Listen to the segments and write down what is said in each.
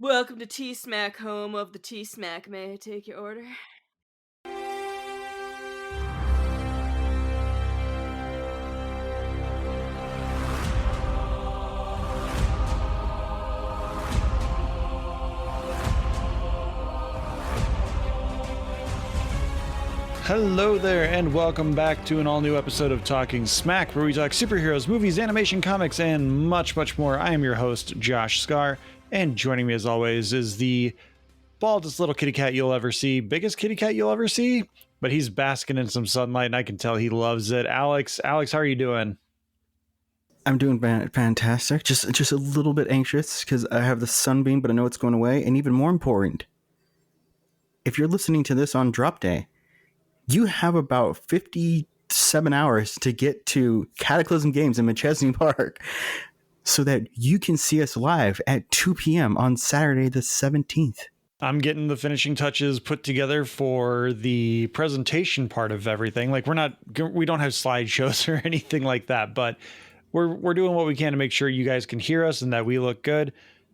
Welcome to T-Smack, home of the T-Smack. May I take your order? Hello there, and welcome back to an all-new episode of Talking Smack, where we talk superheroes, movies, animation, comics, and much, much more. I am your host, Josh Scar, and joining me as always is the baldest little kitty cat you'll ever see, biggest kitty cat you'll ever see, but he's basking in some sunlight, and I can tell he loves it. Alex, how are you doing? I'm doing fantastic. Just a little bit anxious because I have the sunbeam, but I know it's going away. And even more important, if you're listening to this on drop day, you have about 57 hours to get to Cataclysm Games in McChesney Park so that you can see us live at 2 p.m. on Saturday the 17th. I'm getting the finishing touches put together for the presentation part of everything. Like we don't have slideshows or anything like that, but we're doing what we can to make sure you guys can hear us and that we look good.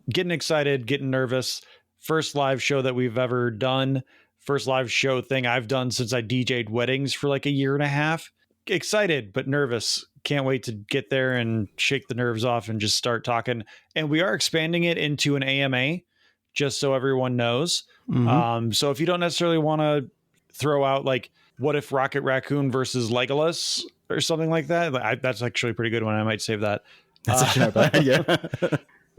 Getting excited, getting nervous. First live show that we've ever done. First live show thing I've done since I DJ'd weddings for like a year and a half. Excited, but nervous. Can't wait to get there and shake the nerves off and just start talking. And we are expanding it into an AMA, just so everyone knows. Mm-hmm. So if you don't necessarily want to throw out like, what if Rocket Raccoon versus Legolas or something like that? That's actually a pretty good one. I might save that. That's actually not bad, yeah.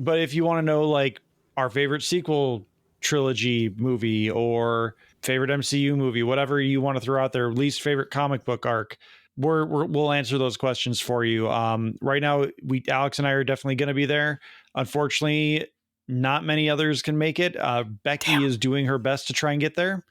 But if you want to know like our favorite sequel trilogy movie or favorite MCU movie, whatever you want to throw out there, least favorite comic book arc, we'll answer those questions for you. Right now, Alex and I are definitely going to be there. Unfortunately, not many others can make it. Becky is doing her best to try and get there.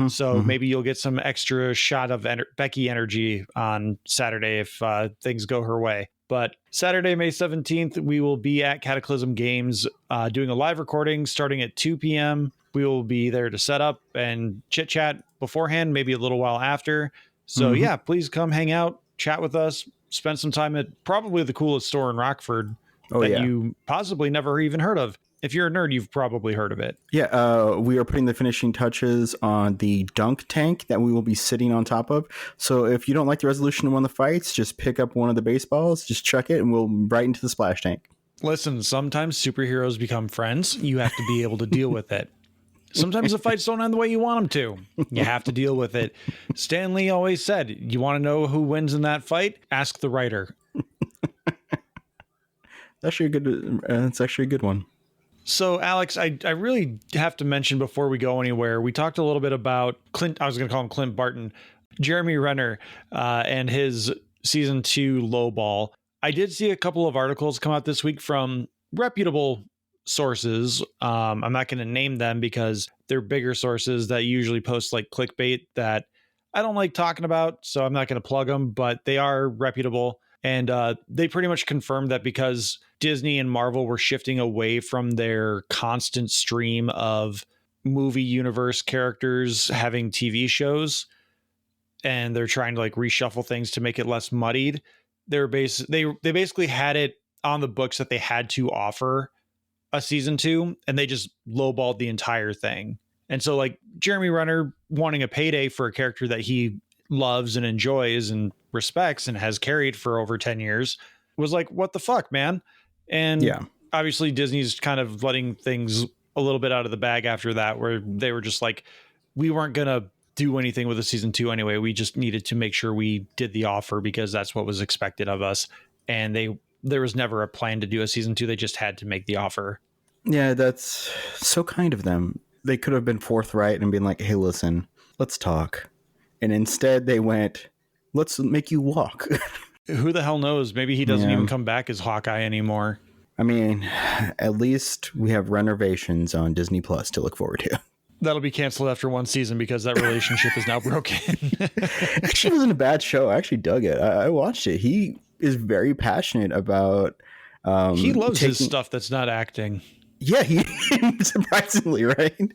So maybe you'll get some extra shot of Becky energy on Saturday if things go her way. But Saturday, May 17th, we will be at Cataclysm Games doing a live recording starting at 2 p.m. We will be there to set up and chit chat beforehand, maybe a little while after. So yeah, please come hang out, chat with us, spend some time at probably the coolest store in Rockford you possibly never even heard of. If you're a nerd, you've probably heard of it. Yeah, we are putting the finishing touches on the dunk tank that we will be sitting on top of. So if you don't like the resolution of one of the fights, just pick up one of the baseballs, just chuck it, and we'll right into the splash tank. Listen, sometimes superheroes become friends. You have to be able to deal with it. Sometimes the fights don't end the way you want them to. You have to deal with it. Stan Lee always said, you want to know who wins in that fight? Ask the writer. That's actually a good one. So, Alex, I really have to mention before we go anywhere, we talked a little bit about I was going to call him Clint Barton, Jeremy Renner, and his season 2 lowball. I did see a couple of articles come out this week from reputable sources. I'm not going to name them because they're bigger sources that usually post like clickbait that I don't like talking about. So I'm not going to plug them, but they are reputable. And they pretty much confirmed that because Disney and Marvel were shifting away from their constant stream of movie universe characters having TV shows, and they're trying to like reshuffle things to make it less muddied. They basically had it on the books that they had to offer a season 2, and they just lowballed the entire thing. And so like Jeremy Renner wanting a payday for a character that he loves and enjoys and respects and has carried for over 10 years was like, what the fuck, man? And yeah, obviously Disney's kind of letting things a little bit out of the bag after that, where they were just like, we weren't going to do anything with a season 2 anyway. We just needed to make sure we did the offer because that's what was expected of us. And there was never a plan to do a season 2. They just had to make the offer. Yeah, that's so kind of them. They could have been forthright and been like, hey, listen, let's talk. And instead they went, let's make you walk. Who the hell knows? Maybe he doesn't even come back as Hawkeye anymore. I mean, at least we have renovations on Disney Plus to look forward to. That'll be canceled after one season because that relationship is now broken. Actually, it wasn't a bad show. I actually dug it. I watched it. He is very passionate about... he loves his stuff that's not acting. Yeah, he surprisingly, right?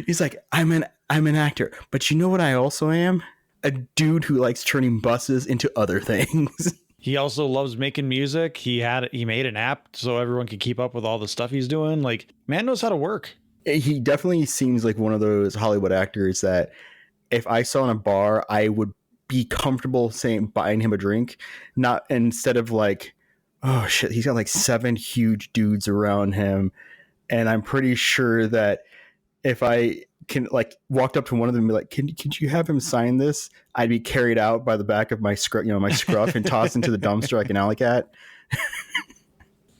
He's like, I'm an actor, but you know what I also am? A dude who likes turning buses into other things. He also loves making music. He made an app so everyone could keep up with all the stuff he's doing. Like, man knows how to work. He definitely seems like one of those Hollywood actors that if I saw in a bar, I would be comfortable buying him a drink, not instead of like, oh shit, he's got like 7 huge dudes around him, and I'm pretty sure that if I can like walked up to one of them and be like, could you have him sign this? I'd be carried out by the back of my scruff and tossed into the dumpster like an alley cat.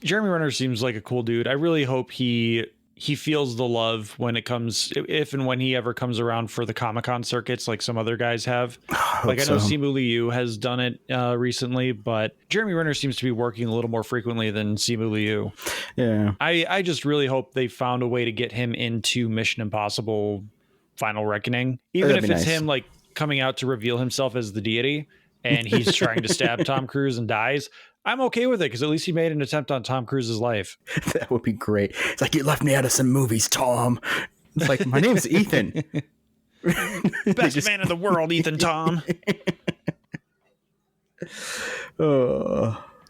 Jeremy Renner seems like a cool dude. I really hope he feels the love when it comes, if and when he ever comes around for the Comic-Con circuits like some other guys have. Like I know Simu Liu has done it recently, but Jeremy Renner seems to be working a little more frequently than Simu Liu. Yeah. I just really hope they found a way to get him into Mission Impossible Final Reckoning. Even if it's him like coming out to reveal himself as the deity and he's trying to stab Tom Cruise and dies. I'm okay with it because at least he made an attempt on Tom Cruise's life. That would be great. It's like, you left me out of some movies, Tom. It's like, my name's Ethan. Best man in the world, Ethan Tom.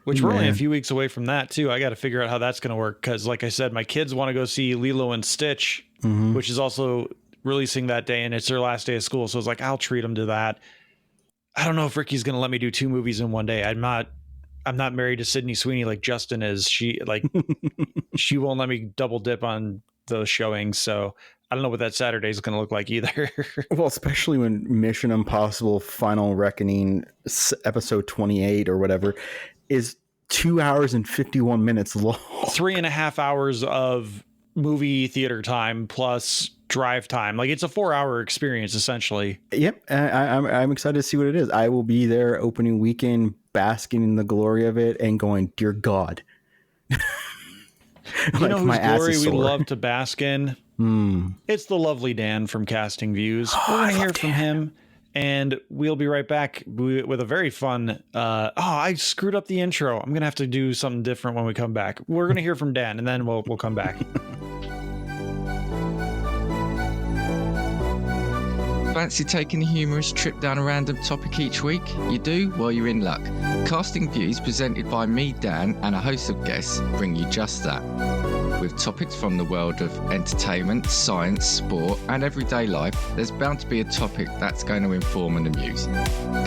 Which we're only a few weeks away from that, too. I got to figure out how that's going to work because, like I said, my kids want to go see Lilo and Stitch, which is also releasing that day, and it's their last day of school. So it's like, I'll treat them to that. I don't know if Ricky's going to let me do 2 movies in one day. I'm not married to Sydney Sweeney like Justin is. She won't let me double dip on those showings. So I don't know what that Saturday is going to look like either. Well, especially when Mission Impossible Final Reckoning episode 28 or whatever is 2 hours and 51 minutes long. 3.5 hours of movie theater time plus drive time. Like it's a 4-hour experience essentially. Yep. I'm excited to see what it is. I will be there opening weekend, basking in the glory of it and going, dear God. You know whose glory we love to bask in? It's the lovely Dan from Casting Views. We're going to hear from him, and we'll be right back with a very fun... I screwed up the intro. I'm going to have to do something different when we come back. We're going to hear from Dan, and then we'll come back. Fancy taking a humorous trip down a random topic each week? You do? Well, you're in luck. Casting Views, presented by me, Dan, and a host of guests, bring you just that. With topics from the world of entertainment, science, sport, and everyday life, there's bound to be a topic that's going to inform and amuse.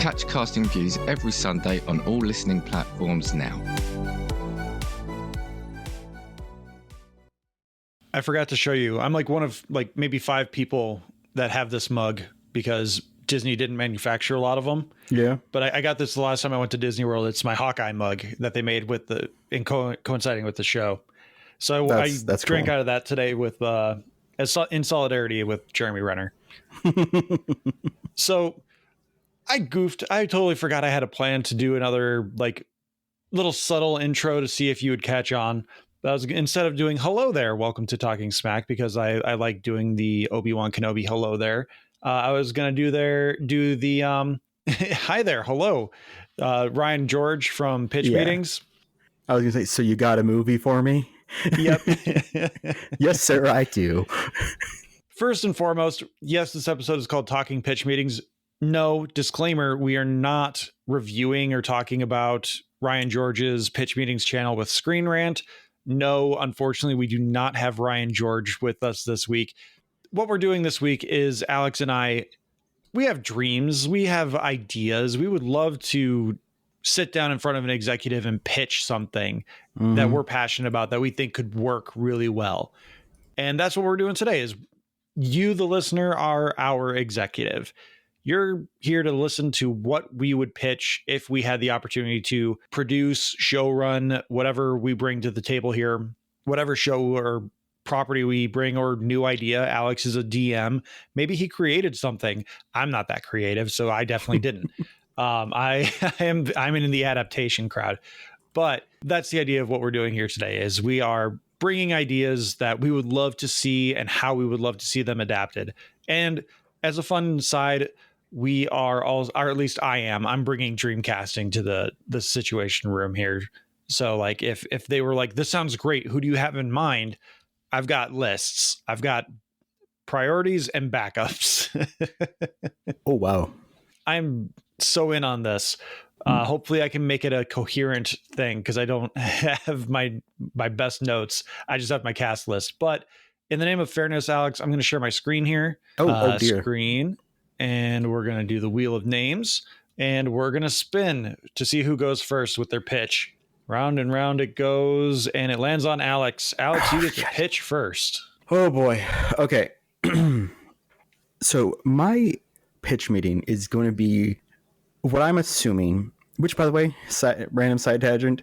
Catch Casting Views every Sunday on all listening platforms now. I forgot to show you. I'm like one of like maybe 5 people that have this mug because Disney didn't manufacture a lot of them. Yeah. But I got this the last time I went to Disney World. It's my Hawkeye mug that they made with coinciding with the show. So I drank out of that today with in solidarity with Jeremy Renner. So I goofed. I totally forgot I had a plan to do another like little subtle intro to see if you would catch on. That was instead of doing hello there, welcome to Talking Smack, because I like doing the Obi-Wan Kenobi hello there. I was gonna do the hi there, hello, Ryan George from Pitch Meetings. I was gonna say, so you got a movie for me? Yep. Yes, sir, I do. First and foremost, yes, this episode is called Talking Pitch Meetings. No, disclaimer, we are not reviewing or talking about Ryan George's Pitch Meetings channel with Screen Rant. No, unfortunately, we do not have Ryan George with us this week. What we're doing this week is Alex and I, we have dreams, we have ideas. We would love to sit down in front of an executive and pitch something that we're passionate about, that we think could work really well. And that's what we're doing today is you, the listener, are our executive. You're here to listen to what we would pitch if we had the opportunity to produce, showrun, whatever we bring to the table here, whatever show or property we bring or new idea. Alex is a DM. Maybe he created something. I'm not that creative, so I definitely didn't. I'm in the adaptation crowd, but that's the idea of what we're doing here today is we are bringing ideas that we would love to see and how we would love to see them adapted. And as a fun side, we are all, or at least I'm bringing dreamcasting to the situation room here. So like if they were like, this sounds great, who do you have in mind? I've got lists. I've got priorities and backups. Oh, wow. I'm so in on this. Hopefully I can make it a coherent thing because I don't have my best notes. I just have my cast list. But in the name of fairness, Alex, I'm going to share my screen here. Oh dear. Screen. And we're going to do the wheel of names. And we're going to spin to see who goes first with their pitch. Round and round it goes. And it lands on Alex. Alex, you get to pitch first. Oh boy. Okay. So my pitch meeting is going to be what I'm assuming, which, by the way, random side tangent,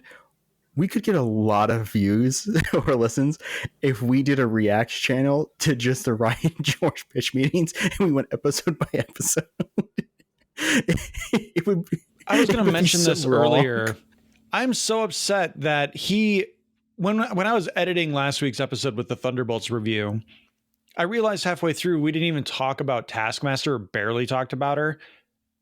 we could get a lot of views or listens if we did a reacts channel to just the Ryan George pitch meetings and we went episode by episode. It would be, I was going to mention so this wrong. earlier. I'm so upset that when I was editing last week's episode with the Thunderbolts review, I realized halfway through we didn't even talk about Taskmaster, or barely talked about her.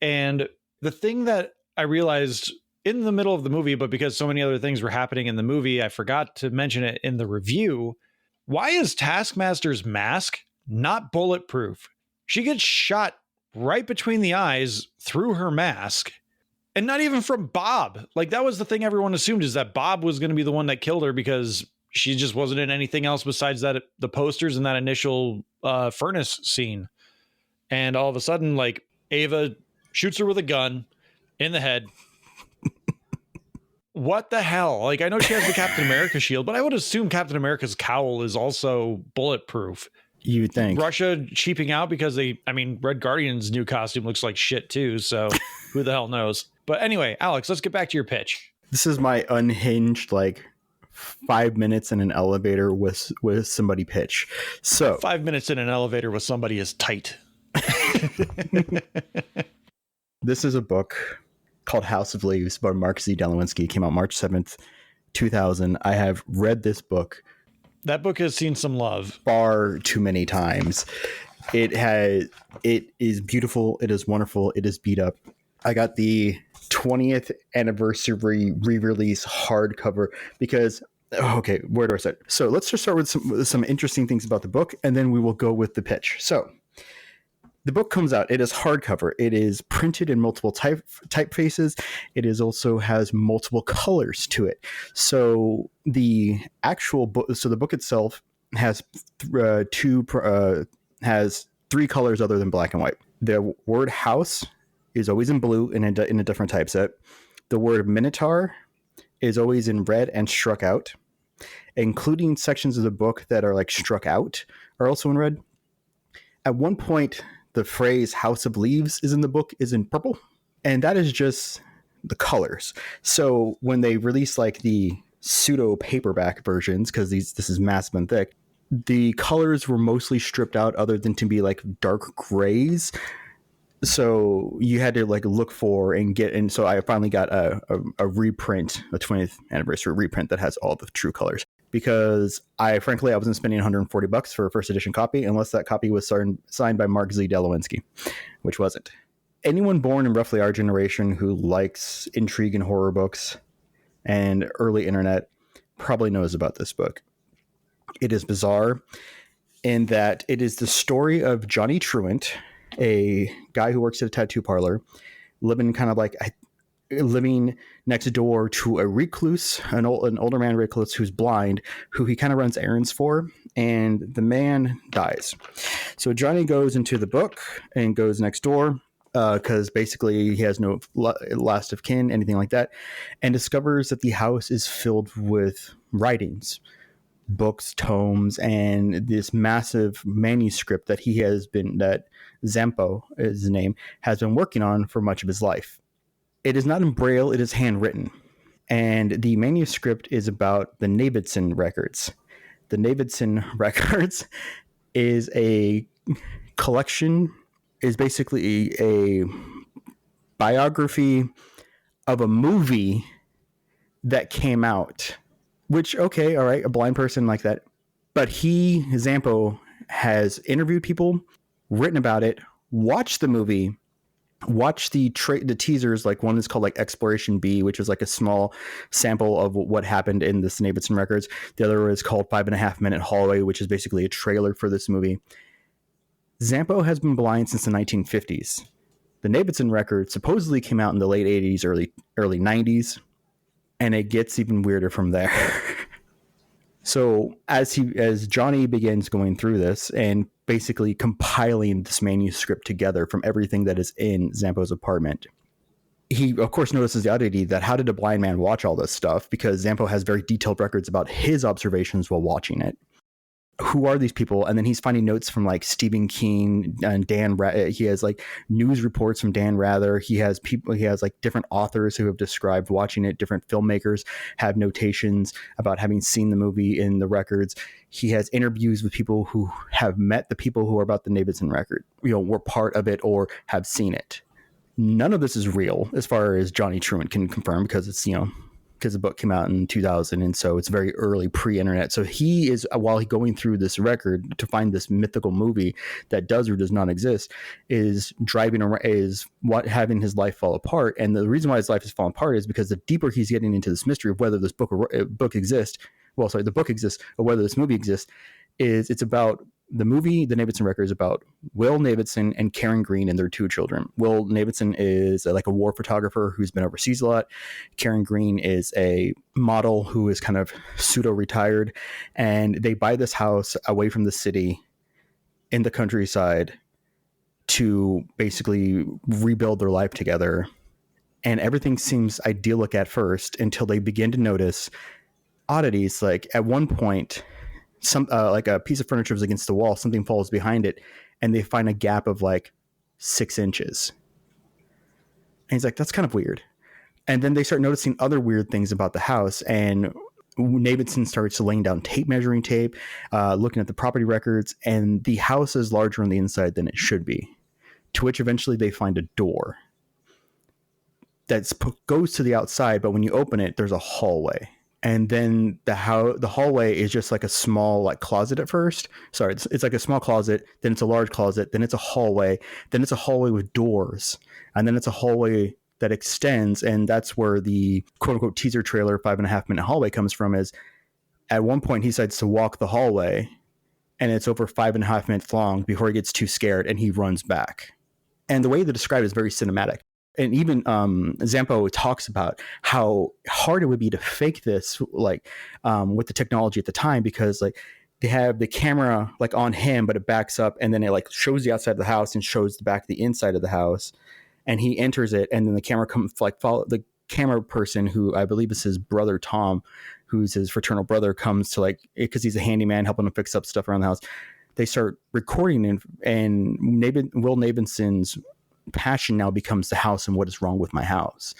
And the thing that I realized in the middle of the movie, but because so many other things were happening in the movie, I forgot to mention it in the review. Why is Taskmaster's mask not bulletproof? She gets shot right between the eyes through her mask, and not even from Bob. Like, that was the thing everyone assumed, is that Bob was going to be the one that killed her because she just wasn't in anything else besides that, the posters and that initial furnace scene. And all of a sudden, like, Ava shoots her with a gun in the head. What the hell? Like, I know she has the Captain America shield, but I would assume Captain America's cowl is also bulletproof. You would think. Russia cheaping out because Red Guardian's new costume looks like shit too. So who the hell knows? But anyway, Alex, let's get back to your pitch. This is my unhinged, like, 5 minutes in an elevator with somebody pitch. So 5 minutes in an elevator with somebody is tight. This is a book called House of Leaves by Mark Z. Delawinski. It came out March 7th, 2000. I have read this book. That book has seen some love. Far too many times. It is beautiful. It is wonderful. It is beat up. I got the 20th anniversary re-release hardcover because, okay, where do I start? So let's just start with some interesting things about the book, and then we will go with the pitch. So the book comes out. It is hardcover. It is printed in multiple typefaces. It is also has multiple colors to it. So the actual book, so the book itself has has three colors other than black and white. The word house is always in blue in a different typeset. The word minotaur is always in red and struck out, including sections of the book that are like struck out are also in red. At one point, the phrase House of Leaves is in the book is in purple, and that is just the colors. So when they release like the pseudo paperback versions, because this is massive and thick, the colors were mostly stripped out other than to be like dark grays. So you had to like look for and get, and so I finally got a reprint, a 20th anniversary reprint that has all the true colors. Because I wasn't spending $140 for a first edition copy unless that copy was signed by Mark Z. Delawinski, which wasn't. Anyone born in roughly our generation who likes intrigue and horror books and early internet probably knows about this book. It is bizarre in that it is the story of Johnny Truant, a guy who works at a tattoo parlor, living next door to a recluse, an older man recluse who's blind, who he kind of runs errands for, and the man dies. So Johnny goes into the book and goes next door because basically he has no last of kin, anything like that, and discovers that the house is filled with writings, books, tomes, and this massive manuscript that that Zampo is his name, has been working on for much of his life. It is not in Braille, it is handwritten. And the manuscript is about the Navidson records. The Navidson records is a collection, is basically a biography of a movie that came out. Which, okay, all right, a blind person like that. But Zampo, has interviewed people, written about it, watched the movie, watch the teasers. Like one is called like Exploration B, which is like a small sample of what happened in the Navidson records. The other is called 5.5 Minute Hallway, which is basically a trailer for this movie. Zampo has been blind since the 1950s. The Navidson record supposedly came out in the late 80s, early 90s, and it gets even weirder from there. So as Johnny begins going through this and basically compiling this manuscript together from everything that is in Zampo's apartment, he of course notices the oddity that how did a blind man watch all this stuff? Because Zampo has very detailed records about his observations while watching it. Who are these people? And then he's finding notes from like Stephen King and he has like news reports from Dan Rather. He has like different authors who have described watching it. Different filmmakers have notations about having seen the movie in the records. He has interviews with people who have met the people who are about the Navidson record, were part of it or have seen it. None of this is real as far as Johnny Truant can confirm, because it's, because the book came out in 2000, and so it's very early pre-internet. So he is, while he's going through this record to find this mythical movie that does or does not exist, is driving around, having his life fall apart. And the reason why his life is falling apart is because the deeper he's getting into this mystery of whether this book exists, the book exists, or whether this movie exists, it's about the movie. The Navidson record is about Will Navidson and Karen Green and their two children. Will Navidson is like a war photographer who's been overseas a lot. Karen Green is a model who is kind of pseudo-retired, and they buy this house away from the city in the countryside to basically rebuild their life together. And everything seems idyllic at first until they begin to notice oddities. Like at one point, like a piece of furniture is against the wall, something falls behind it, and they find a gap of like 6 inches. And he's like, that's kind of weird. And then they start noticing other weird things about the house, and Navidson starts laying down measuring tape, looking at the property records, and the house is larger on the inside than it should be, to which eventually they find a door that goes to the outside, but when you open it, there's a hallway. And then the hallway is just like a small like closet at first. Sorry, it's like a small closet, then it's a large closet, then it's a hallway, then it's a hallway with doors, and then it's a hallway that extends. And that's where the quote unquote teaser trailer 5.5 minute hallway comes from. Is at one point he decides to walk the hallway, and it's over 5.5 minutes long before he gets too scared and he runs back. And the way they describe it is very cinematic. And even Zampo talks about how hard it would be to fake this, like with the technology at the time, because like they have the camera like on him, but it backs up, and then it like shows the outside of the house and shows the back of the inside of the house, and he enters it, and then the camera comes like follow the camera person, who I believe is his brother Tom, who's his fraternal brother, comes to like, because he's a handyman helping him fix up stuff around the house. They start recording, and Will Navidson's passion now becomes the house and what is wrong with my house.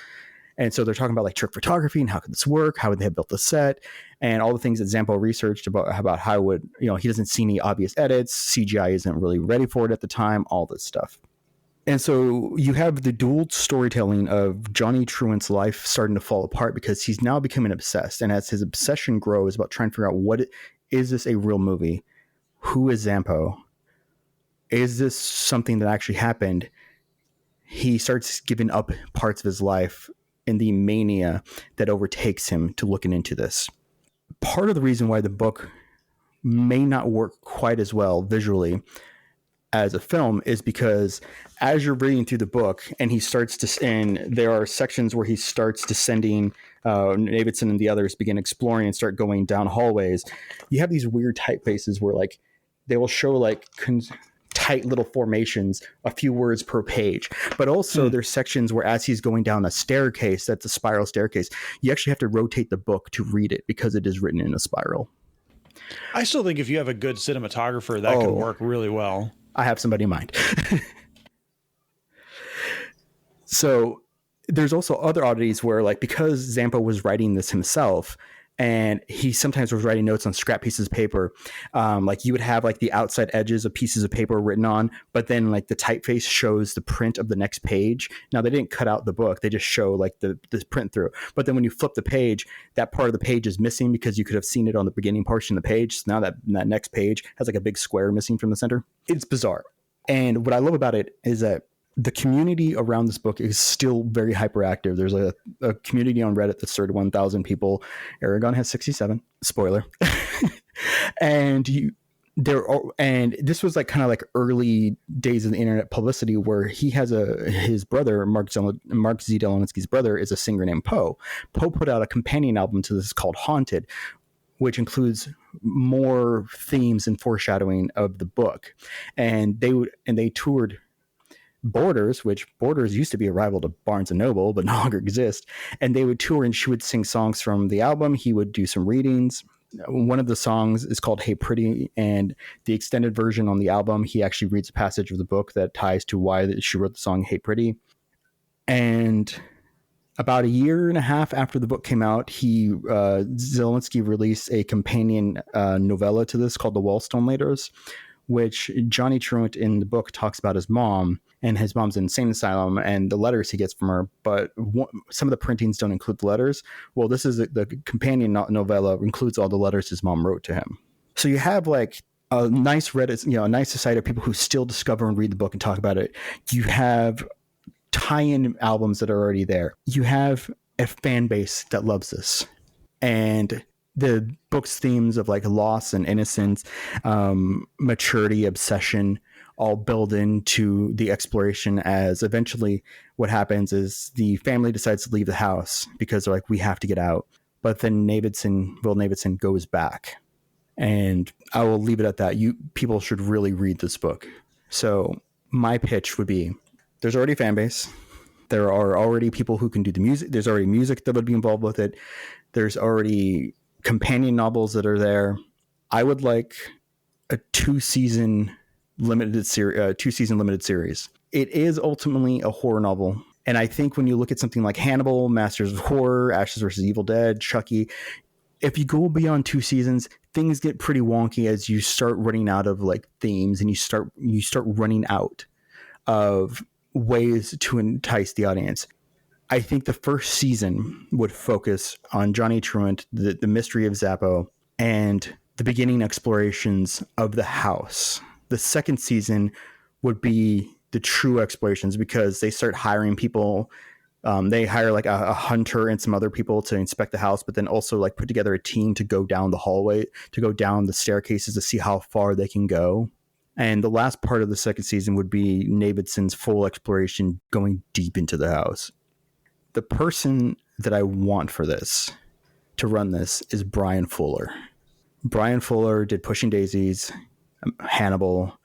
And so they're talking about like trick photography and how could this work, how would they have built the set, and all the things that Zampo researched about how would, he doesn't see any obvious edits, CGI isn't really ready for it at the time, all this stuff. And so you have the dual storytelling of Johnny Truant's life starting to fall apart because he's now becoming obsessed, and as his obsession grows about trying to figure out is this a real movie, who is Zampo, is this something that actually happened, he starts giving up parts of his life in the mania that overtakes him to looking into this. Part of the reason why the book may not work quite as well visually as a film is because as you're reading through the book and there are sections where he starts descending, Navidson and the others begin exploring and start going down hallways. You have these weird typefaces where like they will show like tight little formations, a few words per page, but also there's sections where as he's going down a staircase, that's a spiral staircase, you actually have to rotate the book to read it because it is written in a spiral. I still think if you have a good cinematographer, that could work really well. I have somebody in mind. So there's also other oddities where like, because Zampo was writing this himself, and he sometimes was writing notes on scrap pieces of paper. Like you would have like the outside edges of pieces of paper written on, but then like the typeface shows the print of the next page. Now they didn't cut out the book. They just show like the print through. But then when you flip the page, that part of the page is missing because you could have seen it on the beginning portion of the page. So now that next page has like a big square missing from the center. It's bizarre. And what I love about it is that the community around this book is still very hyperactive. There's a community on Reddit that's 31,000 people. Aragon has 67. Spoiler. And and this was like kind of like early days of the internet publicity, where he has his brother Mark Z. Deloninsky's brother is a singer named Poe. Poe put out a companion album to this called Haunted, which includes more themes and foreshadowing of the book. And they toured Borders, which Borders used to be a rival to Barnes and Noble, but no longer exists. And they would tour, and she would sing songs from the album. He would do some readings. One of the songs is called Hey Pretty, and the extended version on the album, he actually reads a passage of the book that ties to why she wrote the song Hey Pretty. And about a year and a half after the book came out, Zelensky released a companion novella to this called The Wallstone Letters, which Johnny Truant in the book talks about his mom, and his mom's in an insane asylum and the letters he gets from her, but some of the printings don't include the letters. Well, this is the companion novella includes all the letters his mom wrote to him. So you have like a nice Reddit, a nice society of people who still discover and read the book and talk about it. You have tie-in albums that are already there. You have a fan base that loves this. And the book's themes of like loss and innocence, maturity, obsession, all build into the exploration, as eventually what happens is the family decides to leave the house because they're like, we have to get out. But then Will Davidson goes back. And I will leave it at that. People should really read this book. So my pitch would be, there's already a fan base. There are already people who can do the music. There's already music that would be involved with it. There's already companion novels that are there. I would like a two-season limited series. It is ultimately a horror novel. And I think when you look at something like Hannibal, Masters of Horror, Ashes vs. Evil Dead, Chucky, if you go beyond 2 seasons, things get pretty wonky as you start running out of like themes, and you start running out of ways to entice the audience. I think the first season would focus on Johnny Truant, the mystery of Zappo, and the beginning explorations of the house. The second season would be the true explorations, because they start hiring people. They hire like a hunter and some other people to inspect the house, but then also like put together a team to go down the hallway, to go down the staircases to see how far they can go. And the last part of the second season would be Davidson's full exploration, going deep into the house. The person that I want for this, to run this, is Brian Fuller. Brian Fuller did Pushing Daisies, Hannibal,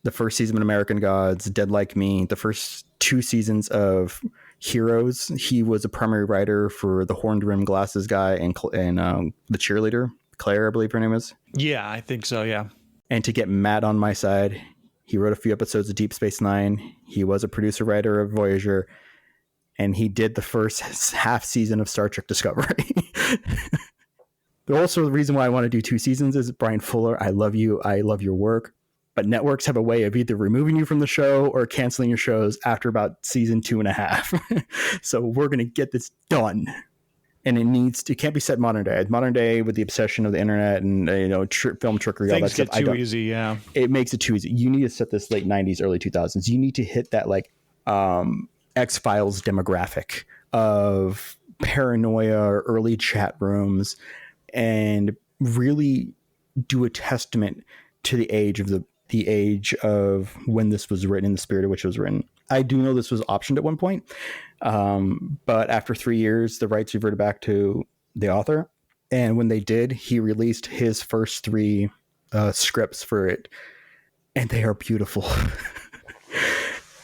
the first season of American Gods, Dead Like Me, the first 2 seasons of Heroes. He was a primary writer for the horned rim glasses guy and the cheerleader, Claire, I believe her name is. Yeah, I think so, yeah. And to get Matt on my side, he wrote a few episodes of Deep Space Nine. He was a producer writer of Voyager, and he did the first half season of Star Trek Discovery. Also, the reason why I want to do 2 seasons is Brian Fuller, I love you. I love your work. But networks have a way of either removing you from the show or canceling your shows after about season 2.5. So we're going to get this done. And it can't be set modern day. Modern day, with the obsession of the internet and film trickery, all that stuff. Things get too easy, yeah. It makes it too easy. You need to set this late 90s, early 2000s. You need to hit that like X-Files demographic of paranoia, or early chat rooms, and really do a testament to the age of when this was written, in the spirit of which it was written. I do know this was optioned at one point, but after 3 years, the rights reverted back to the author. And when they did, he released his first 3 scripts for it, and they are beautiful.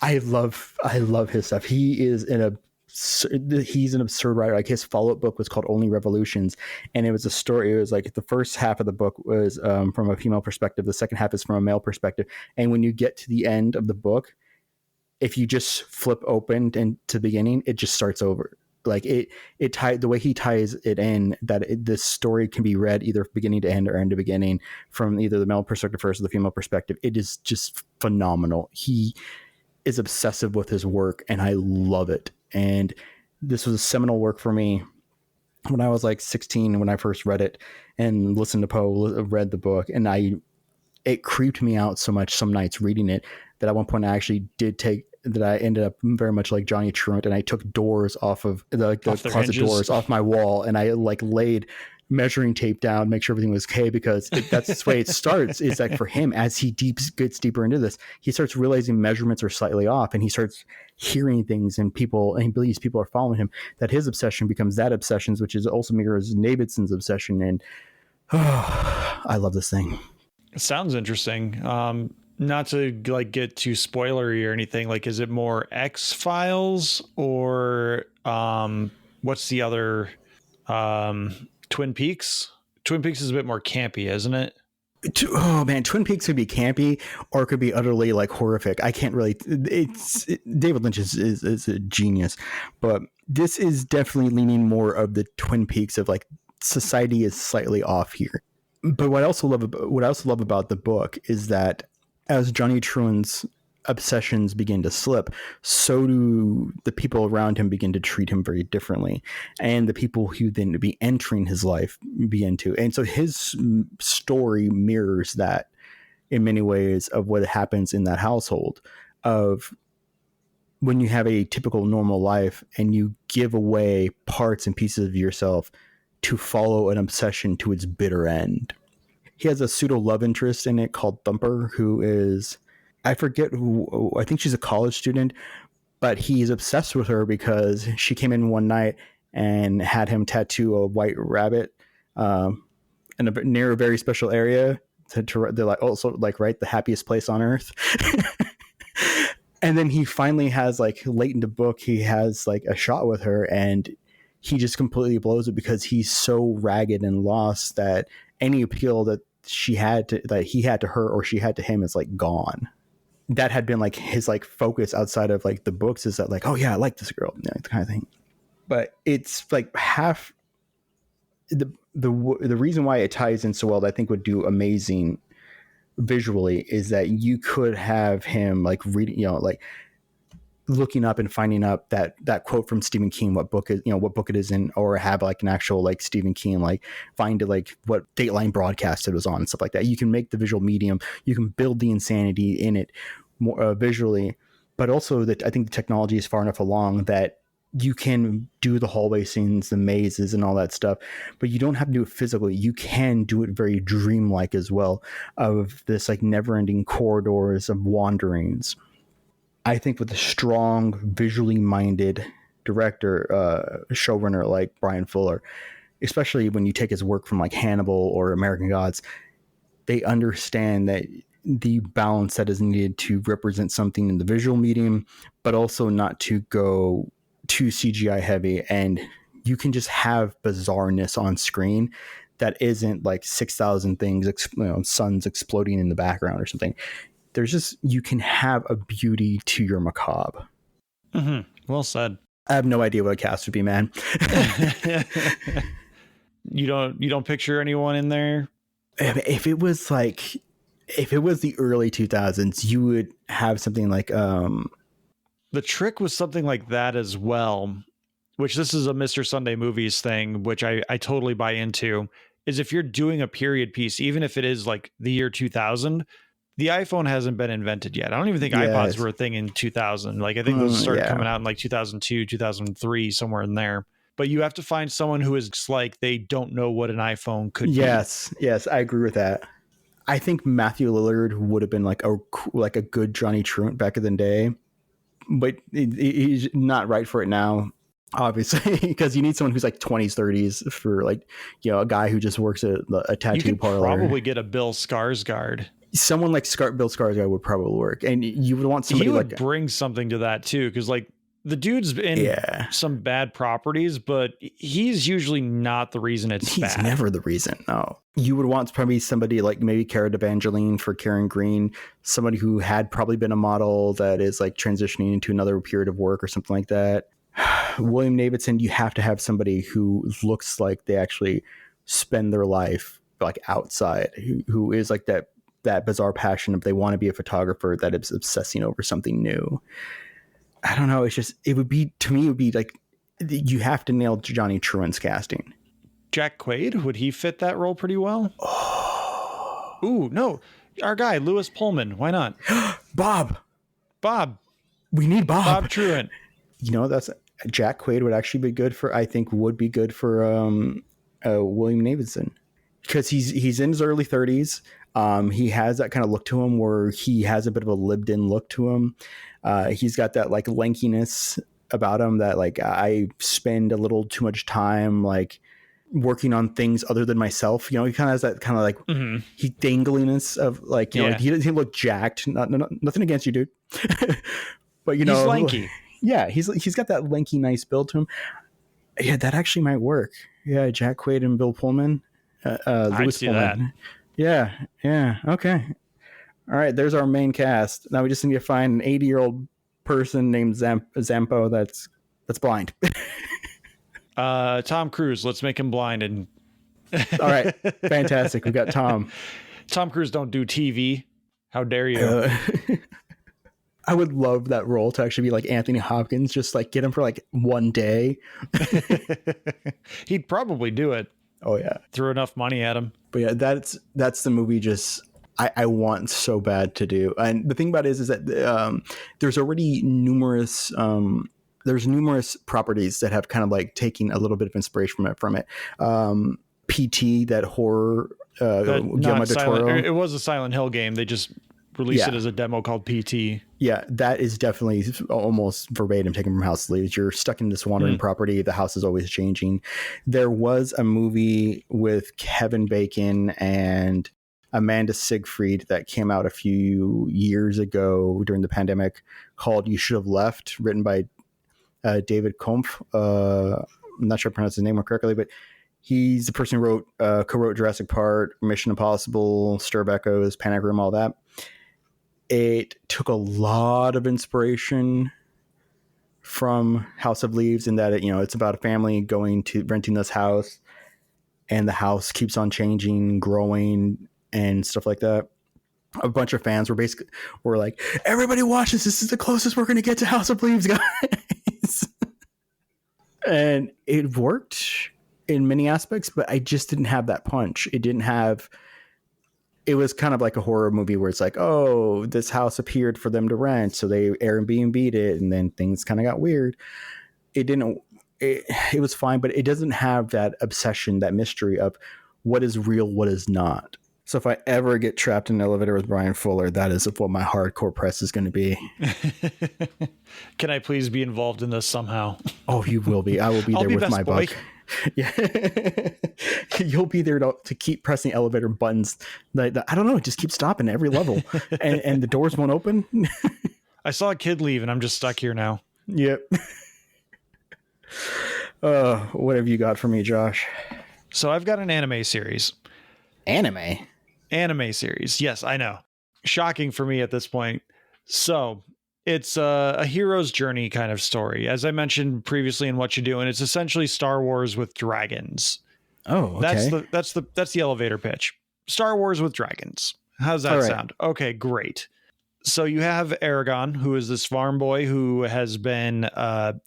I love his stuff. He's an absurd writer. Like, his follow-up book was called Only Revolutions, and it was a story. It was like the first half of the book was from a female perspective. The second half is from a male perspective. And when you get to the end of the book, if you just flip open and to the beginning, it just starts over. Like the way he ties it in, that this story can be read either beginning to end or end to beginning, from either the male perspective first or the female perspective. It is just phenomenal. He is obsessive with his work, and I love it. And this was a seminal work for me when I was like 16, when I first read it and listened to Poe, read the book, and it creeped me out so much some nights reading it, that at one point I actually I ended up very much like Johnny Truant, and I took doors off of the closet hinges. Doors off my wall, and I like laid measuring tape down, make sure everything was okay, because that's the way it starts. Is like for him, as he gets deeper into this, he starts realizing measurements are slightly off, and he starts hearing things, and he believes people are following him. That his obsession becomes that obsession, which is also mirrors Davidson's obsession. And I love this thing. It sounds interesting. Not to like get too spoilery or anything. Like, is it more X-Files or what's the other? Twin Peaks. Twin Peaks is a bit more campy, isn't it? Oh man, Twin Peaks could be campy or it could be utterly like horrific. I can't really. David Lynch is a genius, but this is definitely leaning more of the Twin Peaks of like society is slightly off here. But what I also love about the book is that as Johnny Truant's obsessions begin to slip, so do the people around him begin to treat him very differently, and the people who then be entering his life begin to. And so his story mirrors that in many ways of what happens in that household, of when you have a typical normal life and you give away parts and pieces of yourself to follow an obsession to its bitter end. He has a pseudo love interest in it called Thumper, who is, I forget who, I think she's a college student, but he's obsessed with her because she came in one night and had him tattoo a white rabbit near a very special area. They're like, also like, right, the happiest place on earth. And then he finally has like late in the book, he has like a shot with her and he just completely blows it because he's so ragged and lost that any appeal that he had to her or she had to him is like gone. That had been like his like focus outside of like the books, is that like, oh yeah, I like this girl, you know, kind of thing. But it's like half the reason why it ties in so well that I think would do amazing visually is that you could have him like reading, you know, like looking up and finding up that quote from Stephen King, what book it is in, or have like an actual like Stephen King, like find it like what Dateline broadcast it was on and stuff like that. You can make the visual medium, you can build the insanity in it more visually, but also that I think the technology is far enough along that you can do the hallway scenes, the mazes and all that stuff, but you don't have to do it physically. You can do it very dreamlike as well, of this like never ending corridors of wanderings. I think with a strong, visually minded director, showrunner like Brian Fuller, especially when you take his work from like Hannibal or American Gods, they understand that the balance that is needed to represent something in the visual medium, but also not to go too CGI heavy. And you can just have bizarreness on screen that isn't like 6,000 things, suns exploding in the background or something. There's just, you can have a beauty to your macabre. Mm-hmm. Well said. I have no idea what a cast would be, man. You don't picture anyone in there? If it was the early 2000s, you would have something like The Trick was something like that as well, which this is a Mr. Sunday Movies thing, which I totally buy into, is if you're doing a period piece, even if it is like the year 2000, the iPhone hasn't been invented yet. I don't even think iPods were a thing in 2000. Like, I think those started coming out in like 2002, 2003, somewhere in there. But you have to find someone who is like, they don't know what an iPhone could be. Yes, I agree with that. I think Matthew Lillard would have been like a good Johnny Truant back in the day, but he's not right for it now, obviously, because you need someone who's like 20s, 30s for like, you know, a guy who just works at a tattoo parlor. You could probably get a Bill Skarsgård. Someone like Bill Skarsgård would probably work, and you would want somebody. He would bring something to that too, because like the dude's in some bad properties, but he's usually not the reason it's bad. He's never the reason. No, you would want probably somebody like maybe Cara Delevingne for Karen Green, somebody who had probably been a model that is like transitioning into another period of work or something like that. William Davidson, you have to have somebody who looks like they actually spend their life like outside, who is like that bizarre passion of they want to be a photographer that is obsessing over something new. I don't know. It's just, it would be like, you have to nail Johnny Truant's casting. Jack Quaid, would he fit that role pretty well? Oh. Ooh, no. Our guy, Lewis Pullman. Why not? Bob. We need Bob. Bob Truant. You know, that's Jack Quaid would actually be good for, I think would be good for William Davidson, because he's in his early 30s. He has that kind of look to him where he has a bit of a lived-in look to him. He's got that like lankiness about him that like I spend a little too much time like working on things other than myself. You know, he kind of has that kind of like he dangliness of like, you know, like he look jacked. Nothing against you, dude. But you know, he's lanky. Yeah, he's got that lanky, nice build to him. Yeah, that actually might work. Yeah, Jack Quaid and Bill Pullman. Louis Pullman. That. Yeah. Okay. All right. There's our main cast. Now we just need to find an 80-year-old person named Zampo that's blind. Tom Cruise. Let's make him blind. And all right, fantastic. We got Tom. Tom Cruise don't do TV. How dare you? I would love that role to actually be like Anthony Hopkins. Just like get him for like one day. He'd probably do it. Oh yeah, threw enough money at him. But yeah, that's the movie. Just I want so bad to do. And the thing about it is that there's already numerous properties that have kind of like taken a little bit of inspiration from it. PT, that horror Guillermo del Toro. It was a Silent Hill game. They just released it as a demo called PT. Yeah, that is definitely almost verbatim taken from House of Leaves. You're stuck in this wandering property. The house is always changing. There was a movie with Kevin Bacon and Amanda Seyfried that came out a few years ago during the pandemic called You Should Have Left, written by David Kompf. I'm not sure I pronounced his name correctly, but he's the person who co-wrote Jurassic Park, Mission Impossible, Stir of Echoes, Panic Room, all that. It took a lot of inspiration from House of Leaves in that it's about a family going to renting this house, and the house keeps on changing, growing, and stuff like that. A bunch of fans were like, everybody watch this. This is the closest we're going to get to House of Leaves, guys. And it worked in many aspects, but I just didn't have that punch. It was kind of like a horror movie where it's like, oh, this house appeared for them to rent, so they Airbnb'd it, and then things kind of got weird. It was fine, but it doesn't have that obsession, that mystery of what is real, what is not. So if I ever get trapped in an elevator with Brian Fuller, that is what my hardcore press is going to be. Can I please be involved in this somehow? Oh, you will be. I will be there with my book. Yeah. You'll be there to keep pressing elevator buttons. I don't know. Just keep stopping at every level. and the doors won't open. I saw a kid leave and I'm just stuck here now. Yep. What have you got for me, Josh? So I've got an anime series. Anime series. Yes, I know. Shocking for me at this point. So it's a hero's journey kind of story. As I mentioned previously in What You Doing, it's essentially Star Wars with dragons. Oh, okay. That's the elevator pitch. Star Wars with dragons. How's that sound? Okay, great. So you have Aragon, who is this farm boy who has been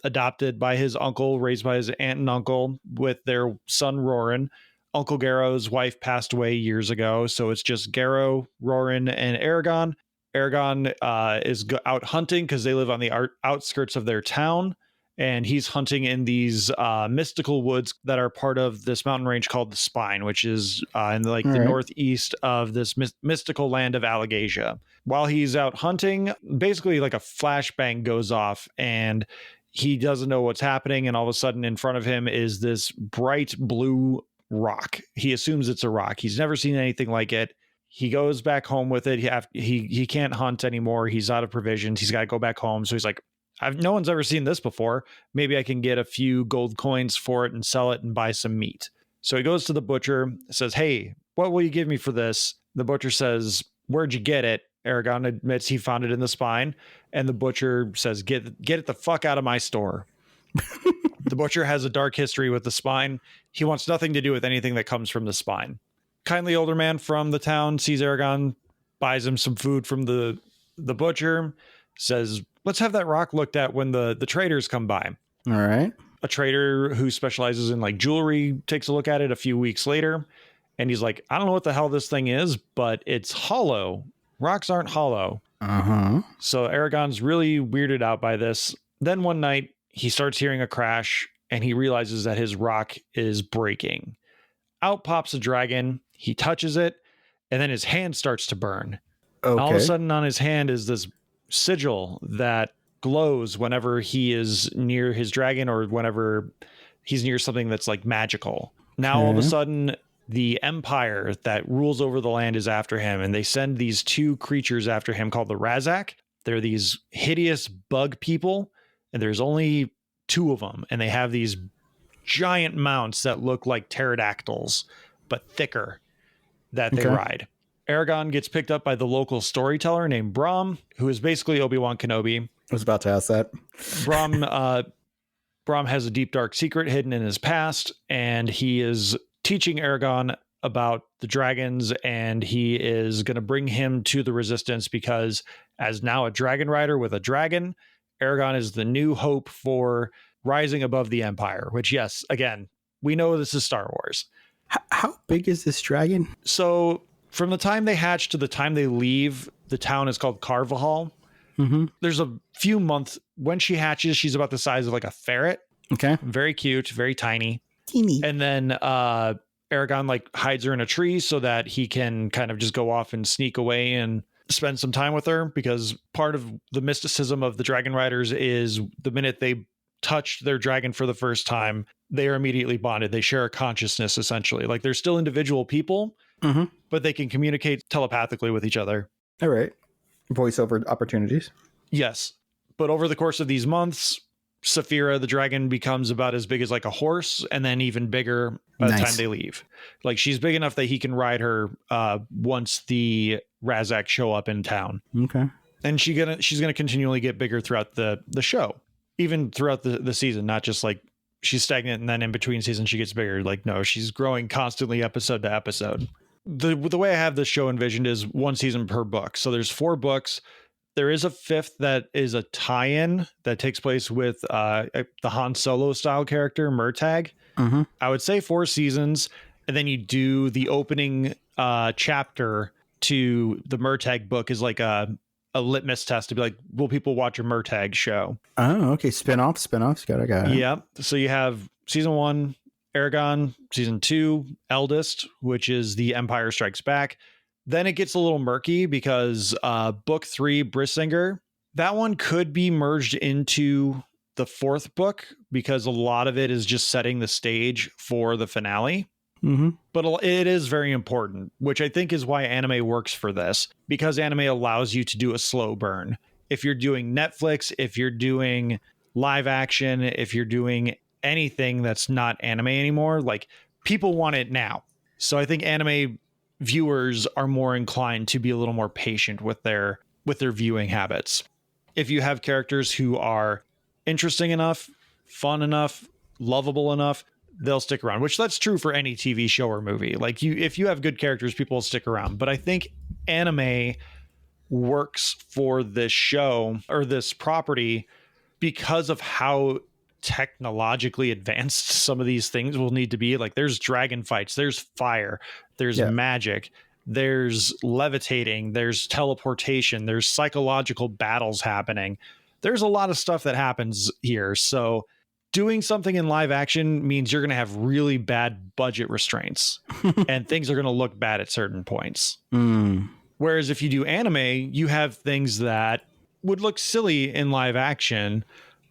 adopted by his uncle, raised by his aunt and uncle with their son Roran. Uncle Garrow's wife passed away years ago, so it's just Garrow, Roran, and Aragon. Aragon is out hunting because they live on the outskirts of their town, and he's hunting in these mystical woods that are part of this mountain range called the Spine, which is in the northeast of this mystical land of Allegasia. While he's out hunting, basically like a flashbang goes off, and he doesn't know what's happening, and all of a sudden in front of him is this bright blue rock. He assumes it's a rock. He's never seen anything like it. He goes back home with it. He can't hunt anymore. He's out of provisions. He's got to go back home. So he's like, no one's ever seen this before. Maybe I can get a few gold coins for it and sell it and buy some meat. So he goes to the butcher, says, hey, what will you give me for this? The butcher says, where'd you get it? Aragon admits he found it in the Spine. And the butcher says, get it the fuck out of my store. The butcher has a dark history with the Spine. He wants nothing to do with anything that comes from the Spine. Kindly older man from the town sees Aragon, buys him some food from the butcher, says, let's have that rock looked at when the traders come by. All right. A trader who specializes in like jewelry takes a look at it a few weeks later, and he's like, I don't know what the hell this thing is, but it's hollow. Rocks aren't hollow. Uh-huh. So Aragon's really weirded out by this. Then one night he starts hearing a crash and he realizes that his rock is breaking. Out pops a dragon. He touches it, and then his hand starts to burn. Okay. All of a sudden on his hand is this sigil that glows whenever he is near his dragon or whenever he's near something that's like magical. Now all of a Okay. sudden the empire that rules over the land is after him, and they send these two creatures after him called the Razak. They're these hideous bug people, and there's only two of them, and they have these giant mounts that look like pterodactyls but thicker that they Okay. ride. Aragon gets picked up by the local storyteller named Brahm, who is basically Obi-Wan Kenobi. I was about to ask that. Brahm has a deep, dark secret hidden in his past, and he is teaching Aragon about the dragons, and he is going to bring him to the Resistance because, as now a dragon rider with a dragon, Aragon is the new hope for rising above the Empire, which, yes, again, we know this is Star Wars. How big is this dragon? So from the time they hatch to the time they leave, the town is called Carvajal. Mm-hmm. There's a few months. When she hatches, she's about the size of like a ferret. Okay. Very cute, very tiny. Teeny. And then Aragon like hides her in a tree so that he can kind of just go off and sneak away and spend some time with her, because part of the mysticism of the Dragon Riders is the minute they touched their dragon for the first time, they are immediately bonded. They share a consciousness, essentially. Like they're still individual people, Mm-hmm. but they can communicate telepathically with each other. All right. Voiceover opportunities. Yes. But over the course of these months, Saphira, the dragon, becomes about as big as like a horse, and then even bigger by the Nice. time they leave. Like she's big enough that he can ride her once the Razak show up in town. Okay. And she's gonna continually get bigger throughout the show, even throughout the season, not just like she's stagnant and then in between seasons she gets bigger. Like, no, she's growing constantly episode to episode. The way I have this show envisioned is one season per book. So there's 4 books. There is a 5th that is a tie-in that takes place with the Han Solo style character, Murtagh. Mm-hmm. I would say 4 seasons. And then you do the opening chapter to the Murtagh book is like a litmus test to be like, will people watch a Murtagh show? Oh, okay. Spin-offs. Got it. Yep. So you have season 1, Aragon, season 2, Eldest, which is the Empire Strikes Back. Then it gets a little murky because book 3, Brissinger, that one could be merged into the 4th book because a lot of it is just setting the stage for the finale. Mm-hmm. But it is very important, which I think is why anime works for this, because anime allows you to do a slow burn. If you're doing Netflix, if you're doing live action, if you're doing anything that's not anime anymore, like people want it now. So I think anime viewers are more inclined to be a little more patient with their viewing habits. If you have characters who are interesting enough, fun enough, lovable enough, they'll stick around, which that's true for any TV show or movie. Like if you have good characters, people will stick around. But I think anime works for this show or this property because of how technologically advanced some of these things will need to be. Like there's dragon fights, there's fire, there's magic, there's levitating, there's teleportation, there's psychological battles happening. There's a lot of stuff that happens here. So doing something in live action means you're going to have really bad budget restraints and things are going to look bad at certain points. Mm. Whereas if you do anime, you have things that would look silly in live action,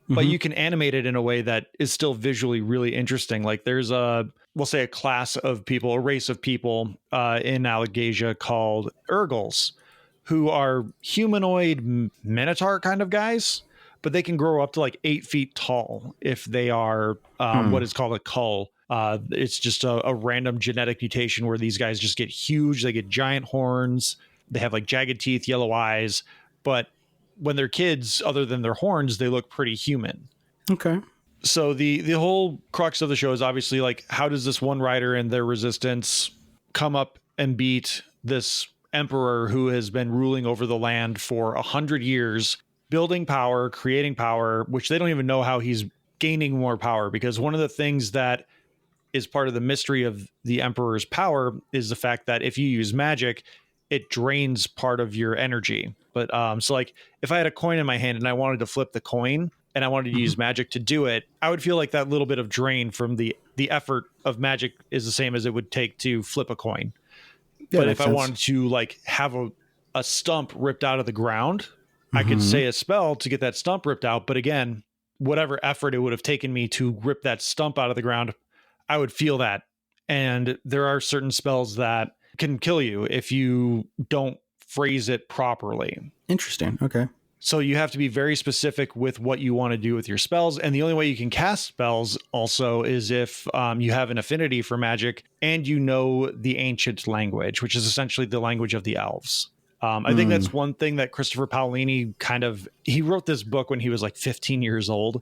but you can animate it in a way that is still visually really interesting. Like there's we'll say a class of people, a race of people in Allegasia called Urgles, who are humanoid minotaur kind of guys, but they can grow up to like 8 feet tall if they are what is called a cull. It's just a random genetic mutation where these guys just get huge. They get giant horns. They have like jagged teeth, yellow eyes, but when they're kids, other than their horns, they look pretty human. Okay. So the whole crux of the show is obviously like, how does this one rider and their resistance come up and beat this emperor who has been ruling over the land for 100 years, building power, creating power, which they don't even know how he's gaining more power, because one of the things that is part of the mystery of the emperor's power is the fact that if you use magic, it drains part of your energy. But so like if I had a coin in my hand and I wanted to flip the coin, and I wanted to use magic to do it, I would feel like that little bit of drain from the effort of magic is the same as it would take to flip a coin. Yeah, But makes if I sense. wanted to like have a stump ripped out of the ground, I could say a spell to get that stump ripped out. But again, whatever effort it would have taken me to rip that stump out of the ground, I would feel that. And there are certain spells that can kill you if you don't phrase it properly. Interesting. Okay. So you have to be very specific with what you want to do with your spells. And the only way you can cast spells also is if you have an affinity for magic and you know the ancient language, which is essentially the language of the elves. I think that's one thing that Christopher Paolini he wrote this book when he was like 15 years old.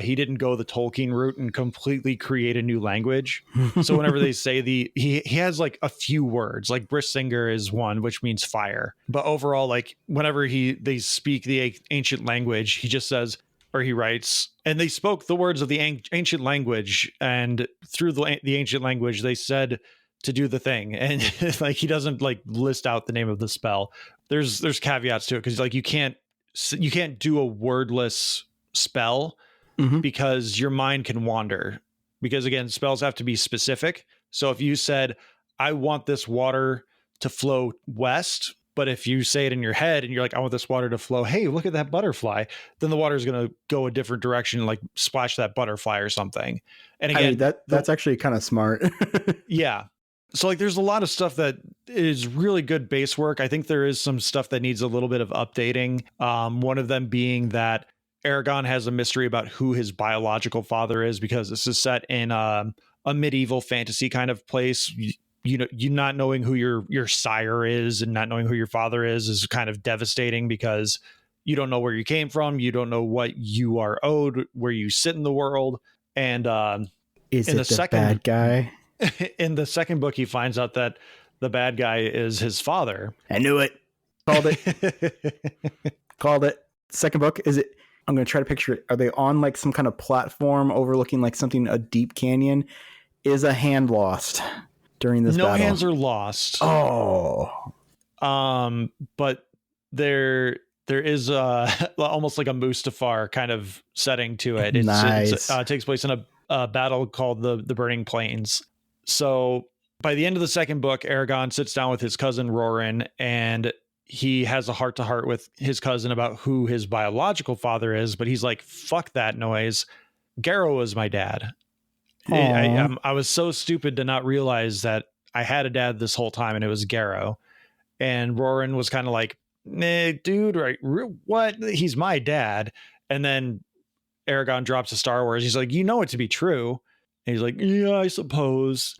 He didn't go the Tolkien route and completely create a new language. So whenever they say he has like a few words, like Brissinger is one, which means fire. But overall, like whenever they speak the ancient language, he just says, or he writes, and they spoke the words of the ancient language, and through the ancient language, they said to do the thing. And like he doesn't like list out the name of the spell. There's caveats to it because like you can't do a wordless spell. Because your mind can wander, because again, spells have to be specific. So if you said, I want this water to flow west, but if you say it in your head and you're like, I want this water to flow, hey, look at that butterfly, then the water is going to go a different direction, like splash that butterfly or something. And again, that's actually kind of smart. Yeah. So like there's a lot of stuff that is really good base work. I think there is some stuff that needs a little bit of updating. One of them being that Aragon has a mystery about who his biological father is, because this is set in a medieval fantasy kind of place. You not knowing who your sire is and not knowing who your father is kind of devastating, because you don't know where you came from. You don't know what you are owed, where you sit in the world. And is it the bad guy? In the second book, he finds out that the bad guy is his father. I knew it. Called it. Called it. Second book, is it? I'm going to try to picture it. Are they on like some kind of platform overlooking like a deep canyon? Is a hand lost during this battle? No hands are lost. Oh. But there is almost like a Mustafar kind of setting to it. Nice. It takes place in a battle called the Burning Plains. So by the end of the second book, Aragon sits down with his cousin Roran, and he has a heart-to-heart with his cousin about who his biological father is, but he's like, fuck that noise. Garrow was my dad. I was so stupid to not realize that I had a dad this whole time, and it was Garrow. And Roran was kind of like, nah, dude, right? What? He's my dad. And then Aragon drops a Star Wars. He's like, you know it to be true. And he's like, yeah, I suppose.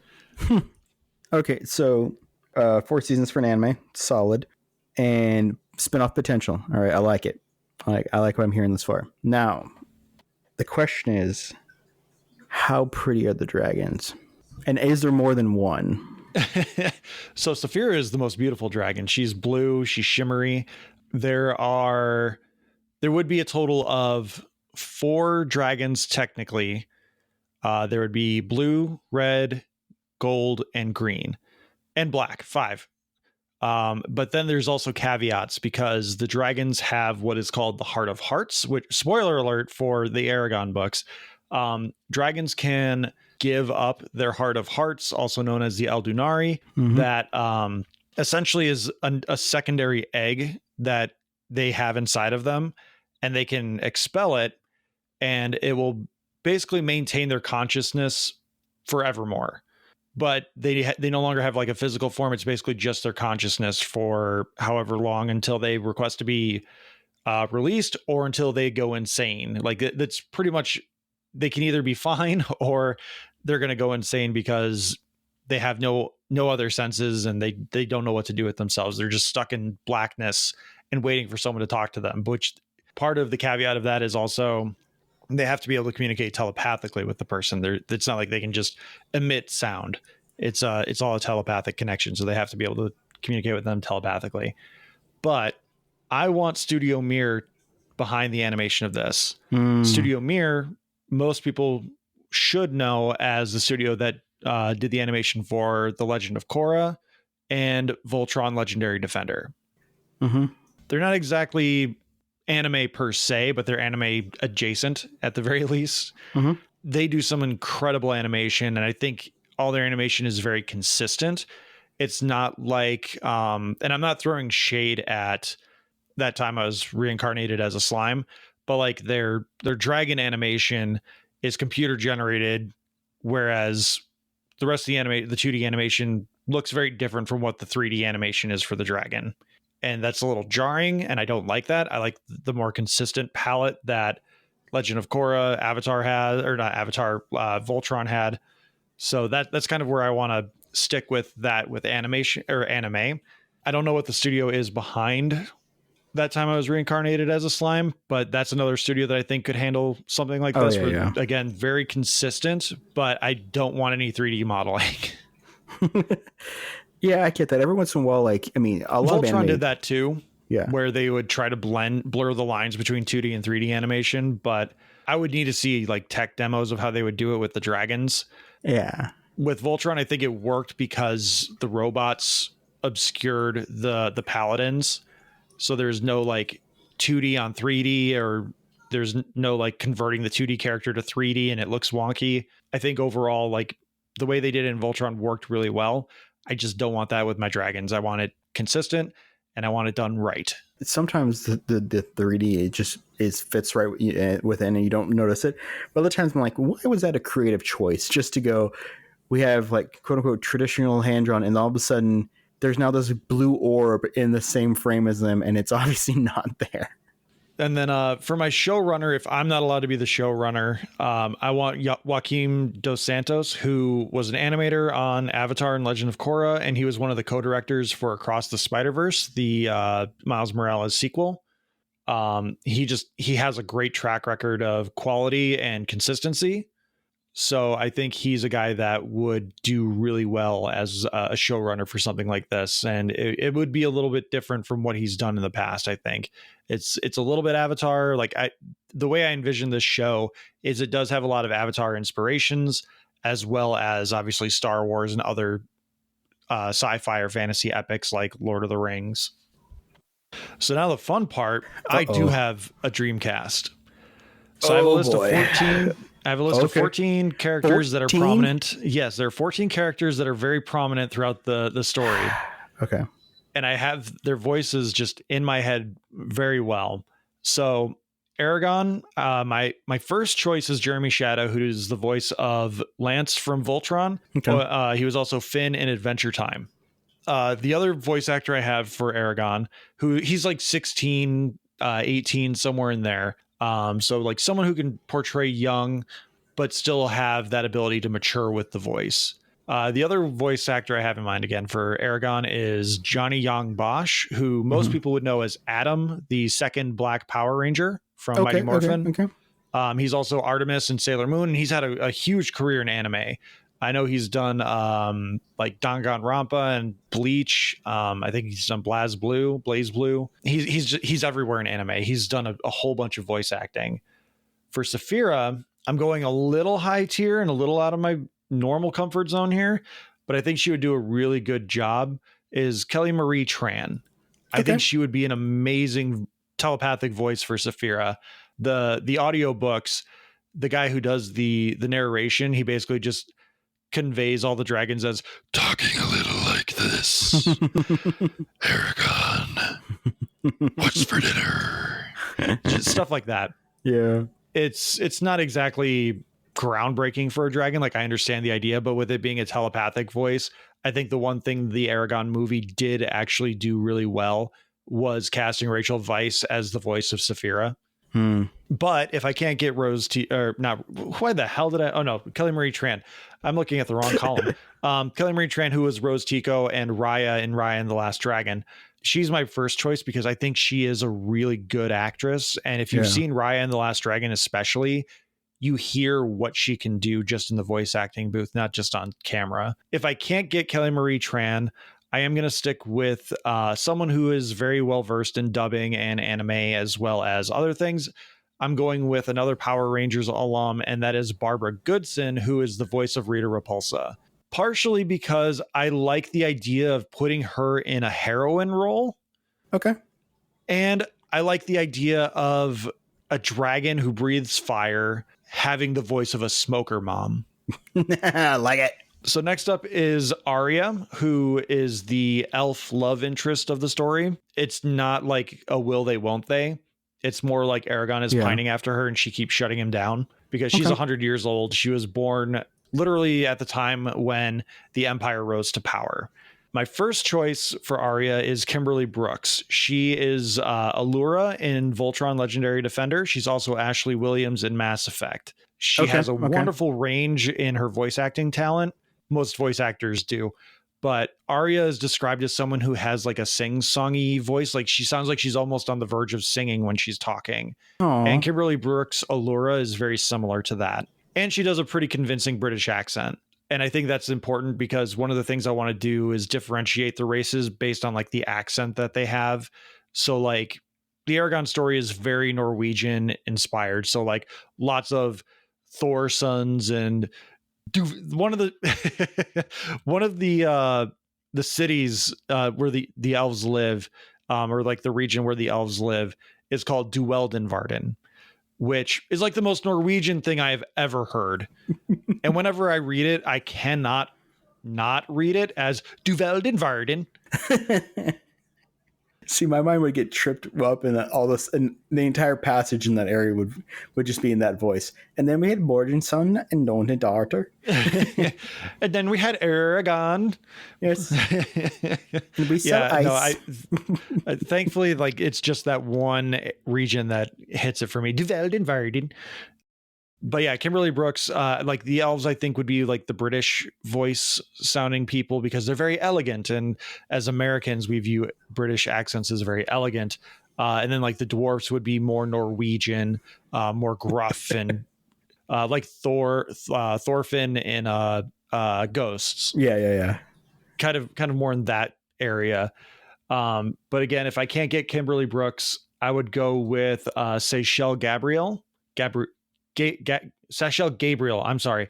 Okay, so 4 seasons for an anime. Solid. And spin-off potential. All right, I like it. I like what I'm hearing this far. Now, the question is, how pretty are the dragons? And is there more than one? So Saphira is the most beautiful dragon. She's blue. She's shimmery. There would be a total of 4 dragons technically. There would be blue, red, gold, and green, and black. 5. But then there's also caveats, because the dragons have what is called the Heart of Hearts, which, spoiler alert for the Aragon books, dragons can give up their Heart of Hearts, also known as the Eldunari, that essentially is a secondary egg that they have inside of them, and they can expel it, and it will basically maintain their consciousness forevermore. But they no longer have like a physical form. It's basically just their consciousness for however long until they request to be released, or until they go insane. Like that's pretty much, they can either be fine or they're going to go insane because they have no other senses, and they don't know what to do with themselves. They're just stuck in blackness and waiting for someone to talk to them. Which part of the caveat of that is also they have to be able to communicate telepathically with the person. It's not like they can just emit sound. It's all a telepathic connection. So they have to be able to communicate with them telepathically. But I want Studio Mir behind the animation of this. Studio Mir, most people should know as the studio that did the animation for The Legend of Korra and Voltron Legendary Defender. They're not exactly anime per se, but they're anime adjacent at the very least. Mhm. They do some incredible animation, and I think all their animation is very consistent. It's not like, and I'm not throwing shade at that time I was reincarnated as a slime, but like their dragon animation is computer generated, whereas the rest of the 2D animation looks very different from what the 3D animation is for the dragon. And that's a little jarring, and I don't like that. I like the more consistent palette that Legend of Korra, Avatar had, or not Avatar, Voltron had. So that's kind of where I want to stick with that with animation or anime. I don't know what the studio is behind that time I was reincarnated as a slime, but that's another studio that I think could handle something like this. Again, very consistent, but I don't want any 3D modeling. Yeah, I get that. Every once in a while, like, I mean, a lot of Voltron anime did that too. Yeah. Where they would try to blur the lines between 2D and 3D animation, but I would need to see like tech demos of how they would do it with the dragons. Yeah. With Voltron, I think it worked because the robots obscured the paladins. So there's no like 2D on 3D, or there's no like converting the 2D character to 3D and it looks wonky. I think overall, like the way they did it in Voltron worked really well. I just don't want that with my dragons. I want it consistent and I want it done right. Sometimes the 3D it just fits right within and you don't notice it. But other times I'm like, why was that a creative choice? Just to go, we have like quote unquote traditional hand drawn, and all of a sudden there's now this blue orb in the same frame as them, and it's obviously not there. And then for my showrunner, if I'm not allowed to be the showrunner, I want Joaquim Dos Santos, who was an animator on Avatar and Legend of Korra, and he was one of the co-directors for Across the Spider-Verse, the Miles Morales sequel. He has a great track record of quality and consistency. So I think he's a guy that would do really well as a showrunner for something like this. And it would be a little bit different from what he's done in the past. I think it's a little bit Avatar. Like the way I envision this show is it does have a lot of Avatar inspirations, as well as obviously Star Wars and other sci-fi or fantasy epics like Lord of the Rings. So now the fun part, I do have a dream cast. So I have a list of 14. I have a list of 14 characters that are prominent. Yes, there are 14 characters that are very prominent throughout the story. Okay. And I have their voices just in my head very well. So Aragon, my first choice is Jeremy Shadow, who is the voice of Lance from Voltron. Okay. He was also Finn in Adventure Time. The other voice actor I have for Aragon, he's like 16, 18, somewhere in there. So like someone who can portray young, but still have that ability to mature with the voice. The other voice actor I have in mind again for Aragon is Johnny Young Bosch, who most people would know as Adam, the second Black Power Ranger from Mighty Morphin. Okay. He's also Artemis and Sailor Moon, and he's had a huge career in anime. I know he's done like Danganronpa and Bleach. I think he's done Blaze Blue. He's everywhere in anime. He's done a whole bunch of voice acting. For Saphira, I'm going a little high tier and a little out of my normal comfort zone here, but I think she would do a really good job. Is Kelly Marie Tran. I think she would be an amazing telepathic voice for Saphira. The audiobooks, the guy who does the narration, he basically just conveys all the dragons as talking a little like this. Aragon, what's for dinner? Just stuff like that. Yeah. It's not exactly groundbreaking for a dragon. Like I understand the idea, but with it being a telepathic voice, I think the one thing the Aragon movie did actually do really well was casting Rachel Weisz as the voice of Saphira. But if I can't get why the hell did I? Oh no, Kelly Marie Tran. I'm looking at the wrong column. Kelly Marie Tran, who was Rose Tico and Raya in Raya and the Last Dragon. She's my first choice because I think she is a really good actress. And if you've seen Raya and the Last Dragon, especially, you hear what she can do just in the voice acting booth, not just on camera. If I can't get Kelly Marie Tran, I am going to stick with someone who is very well versed in dubbing and anime as well as other things. I'm going with another Power Rangers alum, and that is Barbara Goodson, who is the voice of Rita Repulsa. Partially because I like the idea of putting her in a heroine role. Okay. And I like the idea of a dragon who breathes fire having the voice of a smoker mom. I like it. So next up is Arya, who is the elf love interest of the story. It's not like a will they, won't they. It's more like Aragon is pining after her and she keeps shutting him down because she's 100 years old. She was born literally at the time when the Empire rose to power. My first choice for Arya is Kimberly Brooks. She is Allura in Voltron Legendary Defender. She's also Ashley Williams in Mass Effect. She has a wonderful range in her voice acting talent. Most voice actors do. But Arya is described as someone who has like a sing-songy voice. Like she sounds like she's almost on the verge of singing when she's talking. Aww. And Kimberly Brooks' Allura is very similar to that. And she does a pretty convincing British accent. And I think that's important because one of the things I want to do is differentiate the races based on like the accent that they have. So like the Aragon story is very Norwegian inspired. So like lots of Thor sons and one of the cities where the elves live, or like the region where the elves live, is called Dueldenvarden, which is like the most Norwegian thing I've ever heard. And whenever I read it, I cannot not read it as Dueldenvarden. See, my mind would get tripped up in all this, and the entire passage in that area would just be in that voice. And then we had Mordenson and Don't Daughter. And then we had Aragon. Yes. And we saw ice. No, thankfully, like it's just that one region that hits it for me. Duveldenvarden. But yeah, Kimberly Brooks, like the elves, I think would be like the British voice sounding people because they're very elegant. And as Americans, we view British accents as very elegant. And then like the dwarfs would be more Norwegian, more gruff and like Thorfinn in Ghosts. Yeah. Kind of more in that area. But again, if I can't get Kimberly Brooks, I would go with Seychelle Gabriel. Seychelle Gabriel, I'm sorry.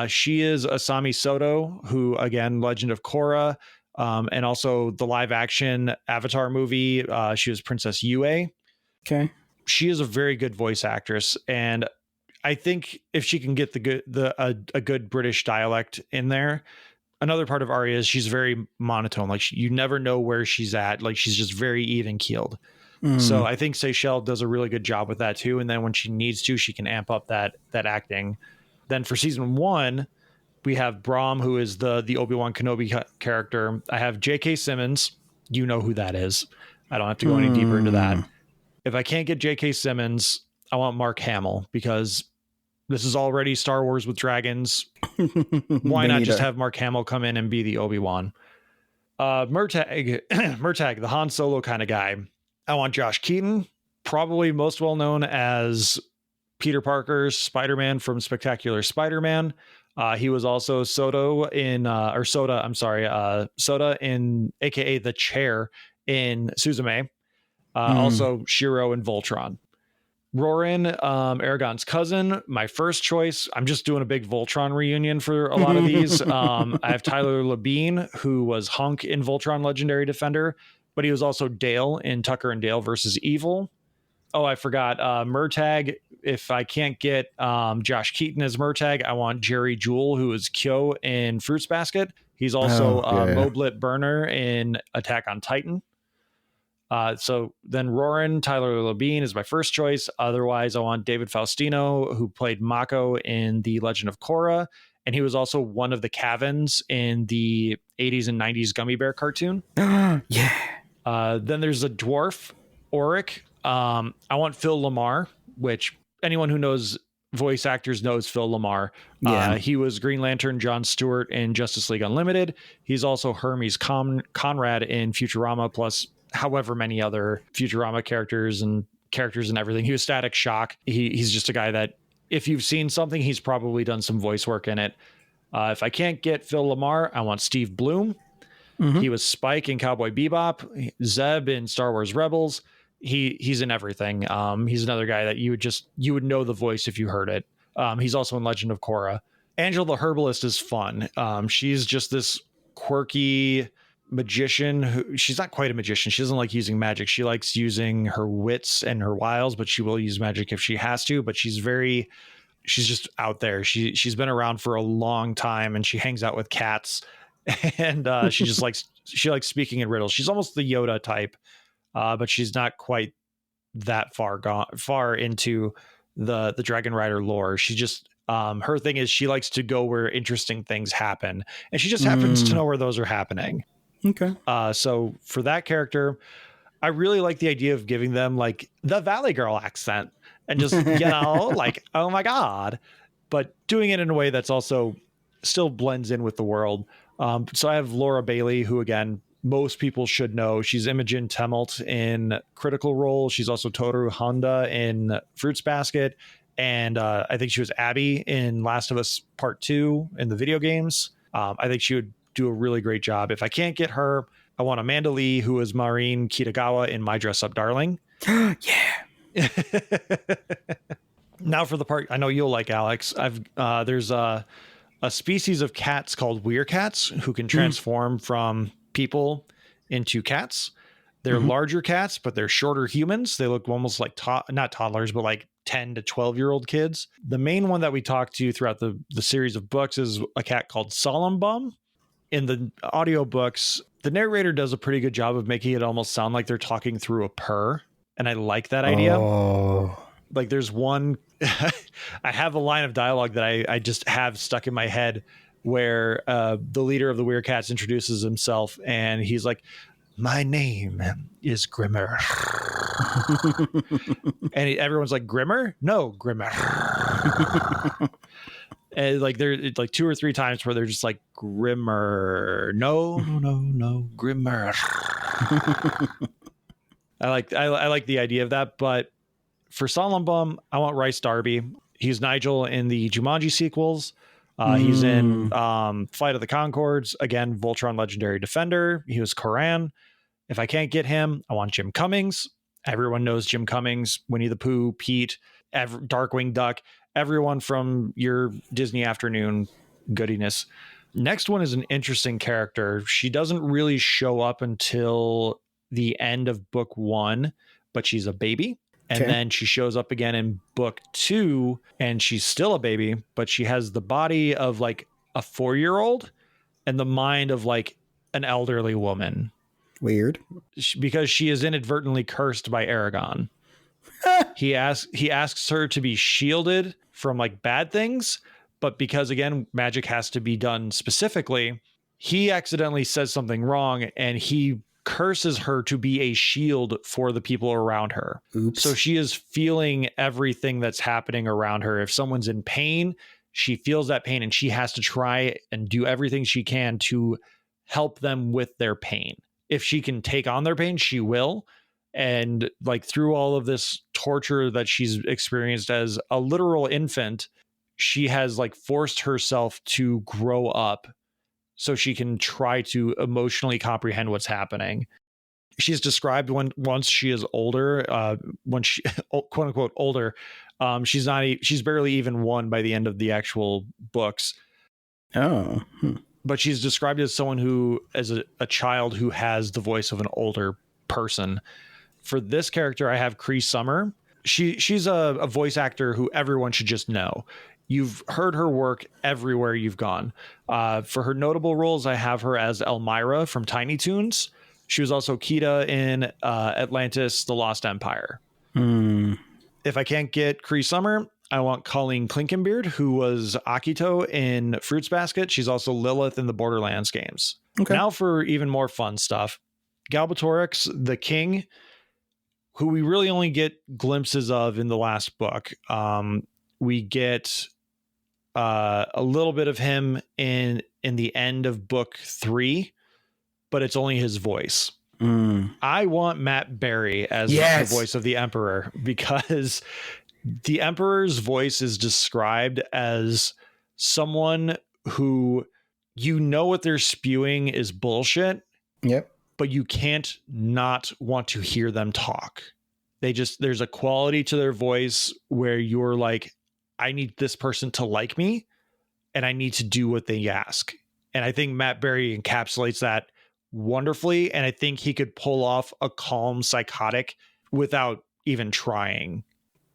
She is Asami Soto, who again, Legend of Korra, and also the live action Avatar movie. She was Princess Yue. Okay. She is a very good voice actress, and I think if she can get a good British dialect in there. Another part of Arya is she's very monotone. Like you never know where she's at. Like she's just very even keeled. So I think Seychelle does a really good job with that too. And then when she needs to, she can amp up that acting. Then for season 1, we have Brahm, who is the Obi-Wan Kenobi character. I have J.K. Simmons. You know who that is. I don't have to go any deeper into that. If I can't get J.K. Simmons, I want Mark Hamill because this is already Star Wars with dragons. Why not just have Mark Hamill come in and be the Obi-Wan? Murtagh, the Han Solo kind of guy. I want Josh Keaton, probably most well known as Peter Parker's Spider-Man from Spectacular Spider-Man. He was also Soda in AKA the Chair in Suzume. Also Shiro in Voltron. Roran, Aragon's cousin, my first choice. I'm just doing a big Voltron reunion for a lot of these. I have Tyler Labine, who was Hunk in Voltron Legendary Defender, but he was also Dale in Tucker and Dale versus Evil. Oh, I forgot Murtagh. If I can't get Josh Keaton as Murtagh, I want Jerry Jewell, who is Kyo in Fruits Basket. He's also Moblit Burner in Attack on Titan. So then Roran, Tyler Labine is my first choice. Otherwise, I want David Faustino, who played Mako in The Legend of Korra. And he was also one of the Cavans in the 80s and 90s Gummy Bear cartoon. Yeah. Then there's a dwarf, Auric. I want Phil Lamar, which anyone who knows voice actors knows Phil Lamar. Yeah. He was Green Lantern John Stewart in Justice League Unlimited. He's also Hermes Conrad in Futurama, plus however many other Futurama characters and everything. He was Static Shock. He's just a guy that if you've seen something, he's probably done some voice work in it. If I can't get Phil Lamar, I want Steve Bloom. He was Spike in Cowboy Bebop, Zeb in Star Wars Rebels. He's in everything. He's another guy that you would know the voice if you heard it. He's also in Legend of Korra. Angela the Herbalist is fun. She's just this quirky, magician who, she's not quite a magician. She doesn't like using magic. She likes using her wits and her wiles, but she will use magic if she has to. But she's just out there. She's been around for a long time, and she hangs out with cats, and she likes speaking in riddles. She's almost the Yoda type, but she's not quite that far into the Dragon Rider lore. She just her thing is she likes to go where interesting things happen, and she just happens to know where those are happening. Okay. So for that character, I really like the idea of giving them like the Valley Girl accent and just, like, oh my God, but doing it in a way that's also still blends in with the world. So I have Laura Bailey, who again, most people should know. She's Imogen Temelt in Critical Role. She's also Toru Honda in Fruits Basket. And I think she was Abby in Last of Us Part 2 in the video games. I think she would do a really great job. If I can't get her, I want Amanda Lee, who is Maureen Kitagawa in My Dress Up Darling. Yeah. Now for the part I know you'll like, Alex. There's a species of cats called weircats who can transform from people into cats. They're larger cats, but they're shorter humans. They look almost like not toddlers, but like 10 to 12-year-old kids. The main one that we talked to throughout the series of books is a cat called Solemn Bum. In the audiobooks, the narrator does a pretty good job of making it almost sound like they're talking through a purr. And I like that idea. Oh. Like there's one, I have a line of dialogue that I just have stuck in my head where the leader of the Weird Cats introduces himself and he's like, my name is Grimmer. And everyone's like, Grimmer? No, Grimmer. And like there's like 2 or 3 times where they're just like, Grimmer. No, Grimmer. I like the idea of that, but for Solemn Bum, I want Rice Darby. He's Nigel in the Jumanji sequels. He's in Flight of the Conchords. Again, Voltron Legendary Defender. He was Koran. If I can't get him, I want Jim Cummings. Everyone knows Jim Cummings, Winnie the Pooh, Pete, Darkwing Duck, everyone from your Disney afternoon goodiness. Next one is an interesting character. She doesn't really show up until the end of book 1, but she's a baby. And then she shows up again in book 2 and she's still a baby, but she has the body of like a 4-year-old and the mind of like an elderly woman. Weird. Because she is inadvertently cursed by Aragon. He asks her to be shielded from like bad things, but because again, magic has to be done specifically, he accidentally says something wrong and he curses her to be a shield for the people around her. Oops. So she is feeling everything that's happening around her. If someone's in pain, she feels that pain and she has to try and do everything she can to help them with their pain. If she can take on their pain, she will. And like through all of this torture that she's experienced as a literal infant, she has like forced herself to grow up so she can try to emotionally comprehend what's happening. She's described once she is older, when she quote unquote older, she's barely even 1 by the end of the actual books. Oh. But she's described as someone who, as a child who has the voice of an older person. For this character, I have Cree Summer. She's a voice actor who everyone should just know. You've heard her work everywhere you've gone. For her notable roles, I have her as Elmira from Tiny Toons. She was also Kida in Atlantis, The Lost Empire. If I can't get Cree Summer, I want Colleen Klinkenbeard, who was Akito in Fruits Basket. She's also Lilith in the Borderlands games. Okay. Now for even more fun stuff. Galbatorix, the king, who we really only get glimpses of in the last book. We get a little bit of him in the end of book 3, but it's only his voice. I want Matt Berry as the voice of the Emperor, because the Emperor's voice is described as someone who, what they're spewing is bullshit. Yep. But you can't not want to hear them talk. There's a quality to their voice where you're like, I need this person to like me and I need to do what they ask. And I think Matt Berry encapsulates that wonderfully, and I think he could pull off a calm psychotic without even trying.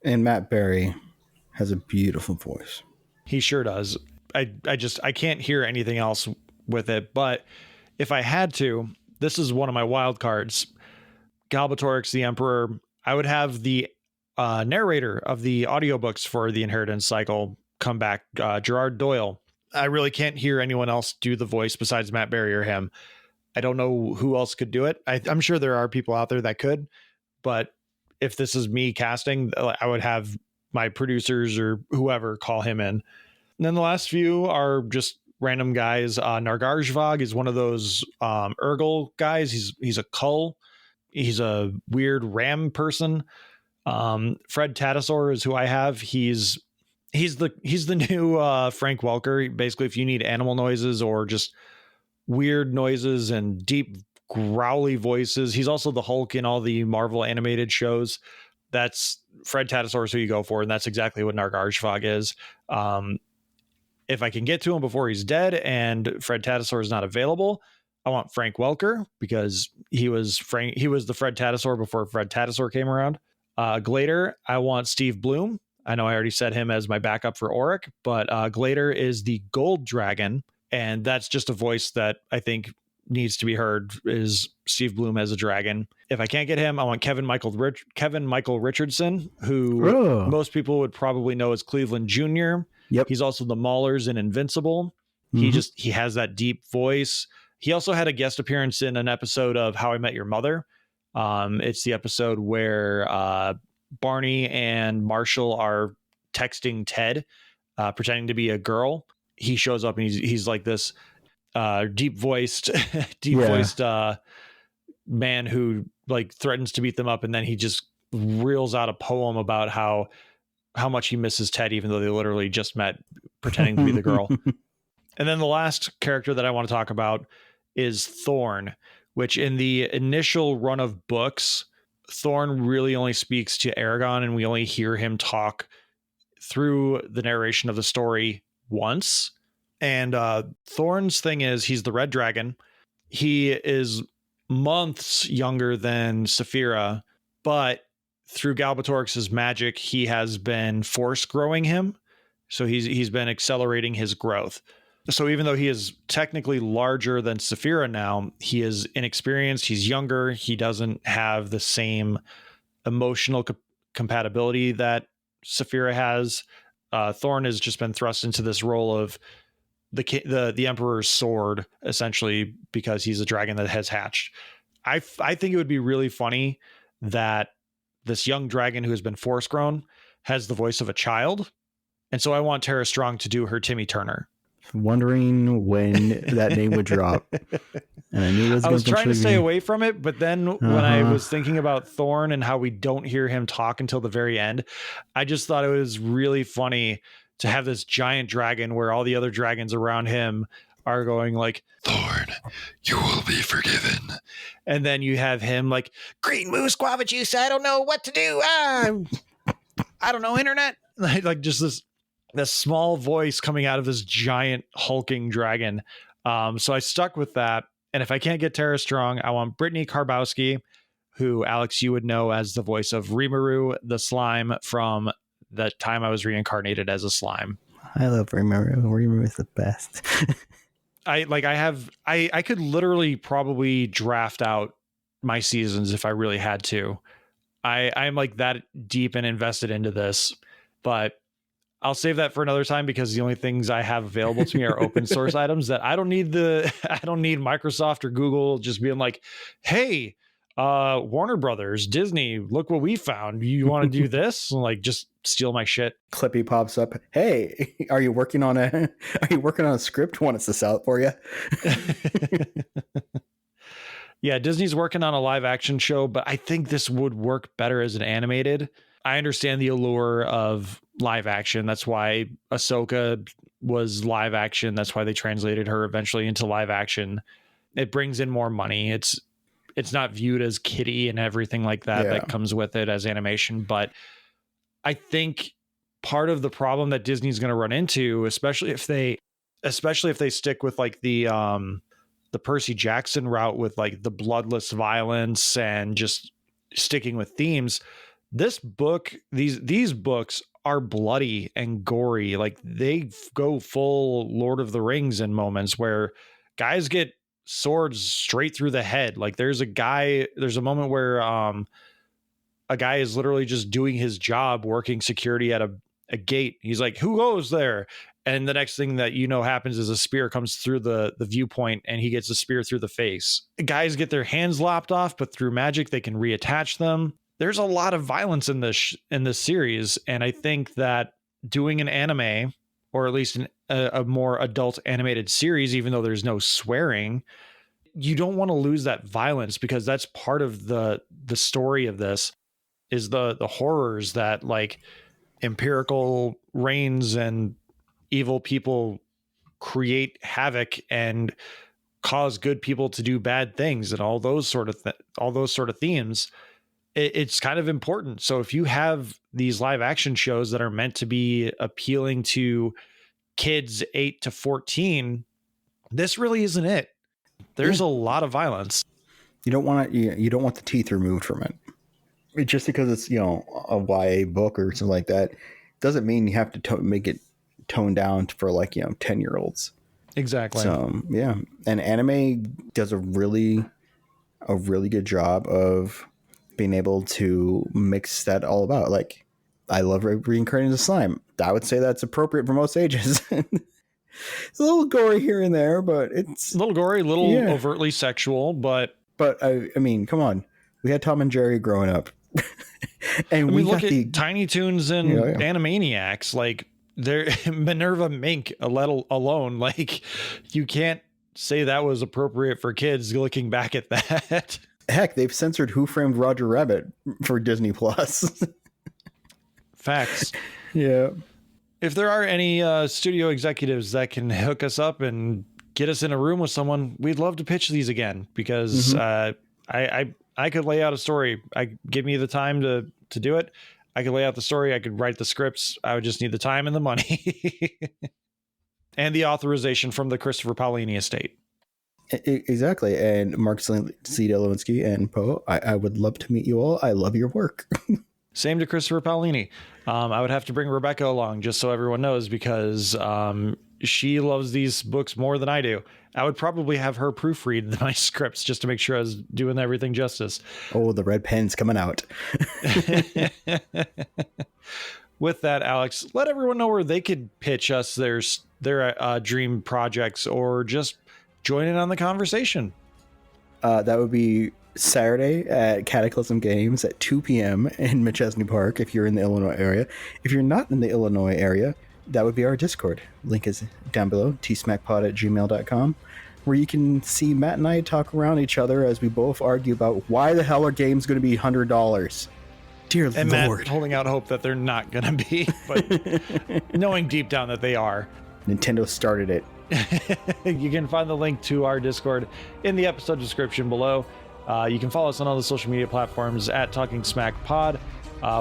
And Matt Berry has a beautiful voice. He sure does. I can't hear anything else with it, but if I had to, this is one of my wild cards. Galbatorix the Emperor. I would have the narrator of the audiobooks for the Inheritance Cycle come back, Gerard Doyle. I really can't hear anyone else do the voice besides Matt Berry or him. I don't know who else could do it. I'm sure there are people out there that could, but if this is me casting, I would have my producers or whoever call him in. And then the last few are just random guys. Nargarjvog is one of those Urgle guys. He's a cull. He's a weird ram person. Fred Tatasaur is who I have. He's the new Frank Welker. Basically, if you need animal noises or just weird noises and deep growly voices, he's also the Hulk in all the Marvel animated shows. That's Fred Tatasaur is who you go for, and that's exactly what Nargarjvog is. If I can get to him before he's dead and Fred Tatasaur is not available, I want Frank Welker because he was the Fred Tatasaur before Fred Tatasaur came around. Glader, I want Steve Bloom. I know I already said him as my backup for Auric, but Glader is the Gold Dragon, and that's just a voice that I think needs to be heard, is Steve Bloom as a dragon. If I can't get him, I want Kevin Michael Richardson, who most people would probably know as Cleveland Jr. Yep. He's also the Maulers in Invincible. He has that deep voice. He also had a guest appearance in an episode of How I Met Your Mother. It's the episode where Barney and Marshall are texting Ted, pretending to be a girl. He shows up and he's like this deep voiced man who like threatens to beat them up, and then he just reels out a poem about how much he misses Ted, even though they literally just met, pretending to be the girl. And then the last character that I want to talk about is Thorn, which in the initial run of books, Thorn really only speaks to Aragon, and we only hear him talk through the narration of the story once. And Thorn's thing is he's the Red Dragon. He is months younger than Saphira, but through Galbatorix's magic, he has been force growing him. So he's been accelerating his growth. So even though he is technically larger than Saphira now, he is inexperienced. He's younger. He doesn't have the same emotional compatibility that Saphira has. Thorn has just been thrust into this role of the Emperor's sword, essentially, because he's a dragon that has hatched. I think it would be really funny that this young dragon who has been force grown has the voice of a child. And so I want Tara Strong to do her Timmy Turner. Wondering when that name would drop. And I knew I was trying to stay away from it, but then when I was thinking about Thorn and how we don't hear him talk until the very end, I just thought it was really funny to have this giant dragon where all the other dragons around him are going like, Thorn, you will be forgiven. And then you have him like, green moose guava juice, I don't know what to do. I don't know, internet. Like just this small voice coming out of this giant hulking dragon. So I stuck with that. And if I can't get Tara Strong, I want Brittany Karbowski, who, Alex, you would know as the voice of Rimuru, the slime from the time I was reincarnated as a slime. I love Rimuru. Rimuru is the best. I could literally probably draft out my seasons if I really had to. I'm like that deep and invested into this, but I'll save that for another time because the only things I have available to me are open source items that I don't need Microsoft or Google just being like, hey, Warner Brothers, Disney, look what we found. You want to do this? And like just steal my shit. Clippy pops up. Hey, are you working on a script? Want us to sell it for you? Yeah, Disney's working on a live action show, but I think this would work better as an animated. I understand the allure of live action. That's why Ahsoka was live action. That's why they translated her eventually into live action. It brings in more money. It's not viewed as kiddie and everything like that that comes with it as animation. But I think part of the problem that Disney's going to run into, especially if they stick with like the the Percy Jackson route with like the bloodless violence and just sticking with themes. This book, these books are bloody and gory. Like they go full Lord of the Rings in moments where guys get swords straight through the head. Like there's a moment where a guy is literally just doing his job working security at a gate. He's like, who goes there? And the next thing that happens is a spear comes through the viewpoint and he gets a spear through the face. Guys get their hands lopped off, but through magic they can reattach them. There's a lot of violence in this series, and I think that doing an anime, or at least a more adult animated series, even though there's no swearing, you don't want to lose that violence, because that's part of the story of this, is the horrors that like empirical reigns and evil people create havoc and cause good people to do bad things, and all those sort of themes. It's kind of important. So if you have these live action shows that are meant to be appealing to kids 8 to 14, this really isn't it. There's a lot of violence. You don't want the teeth removed from it. Just because it's, a YA book or something like that, doesn't mean you have to make it toned down for 10-year-olds. Exactly. So yeah. And anime does a really good job of being able to mix that all about. Like, I love reincarnating the slime. I would say that's appropriate for most ages. It's a little gory here and there, but it's a little gory, overtly sexual, but I mean, come on. We had Tom and Jerry growing up. And we look got at Tiny Toons and Animaniacs, like they're Minerva Mink alone. Like, you can't say that was appropriate for kids looking back at that. Heck, they've censored Who Framed Roger Rabbit for Disney Plus. Facts. Yeah. If there are any studio executives that can hook us up and get us in a room with someone, we'd love to pitch these again, because I could lay out a story. Give me the time to do it. I could lay out the story. I could write the scripts. I would just need the time and the money and the authorization from the Christopher Paolini estate. Exactly. And Mark C. Delowinski and Poe, I would love to meet you all. I love your work. Same to Christopher Paolini. I would have to bring Rebecca along, just so everyone knows, because she loves these books more than I do. I would probably have her proofread my scripts just to make sure I was doing everything justice. Oh, the red pen's coming out. With that, Alex, let everyone know where they could pitch us their dream projects, or just join in on the conversation. That would be Saturday at Cataclysm Games at 2 p.m. in McChesney Park, if you're in the Illinois area. If you're not in the Illinois area, that would be our Discord. Link is down below, tsmackpod@gmail.com, where you can see Matt and I talk around each other as we both argue about why the hell are games going to be $100. Dear and Lord. Matt holding out hope that they're not going to be, but knowing deep down that they are. Nintendo started it. You can find the link to our Discord in the episode description below. You can follow us on all the social media platforms at Talking Smack Pod.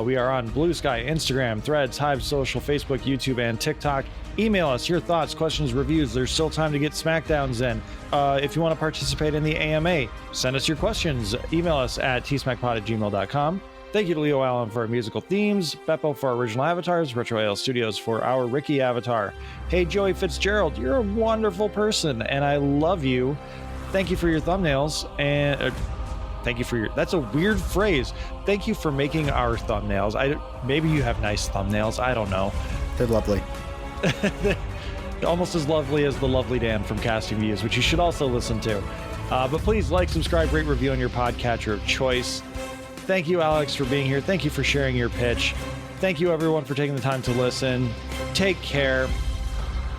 We are on Blue Sky, Instagram, Threads, Hive Social, Facebook, YouTube, and TikTok. Email us your thoughts, questions, reviews. There's still time to get Smackdowns in. If you want to participate in the AMA, send us your questions. Email us at tsmackpod@gmail.com. Thank you to Leo Allen for our musical themes, Beppo for our original avatars, Retro AL Studios for our Ricky avatar. Hey, Joey Fitzgerald, you're a wonderful person, and I love you. Thank you for your thumbnails, and thank you for your... That's a weird phrase. Thank you for making our thumbnails. Maybe you have nice thumbnails. I don't know. They're lovely. Almost as lovely as the lovely Dan from Casting Views, which you should also listen to. But please like, subscribe, rate, review on your podcatcher of choice. Thank you, Alex, for being here. Thank you for sharing your pitch. Thank you, everyone, for taking the time to listen. Take care.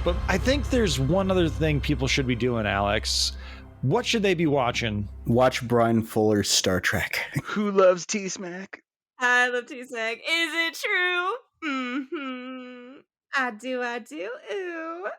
But I think there's one other thing people should be doing, Alex. What should they be watching? Watch Brian Fuller's Star Trek. Who loves T-Smack? I love T-Smack. Is it true? Mm-hmm. I do. Ooh.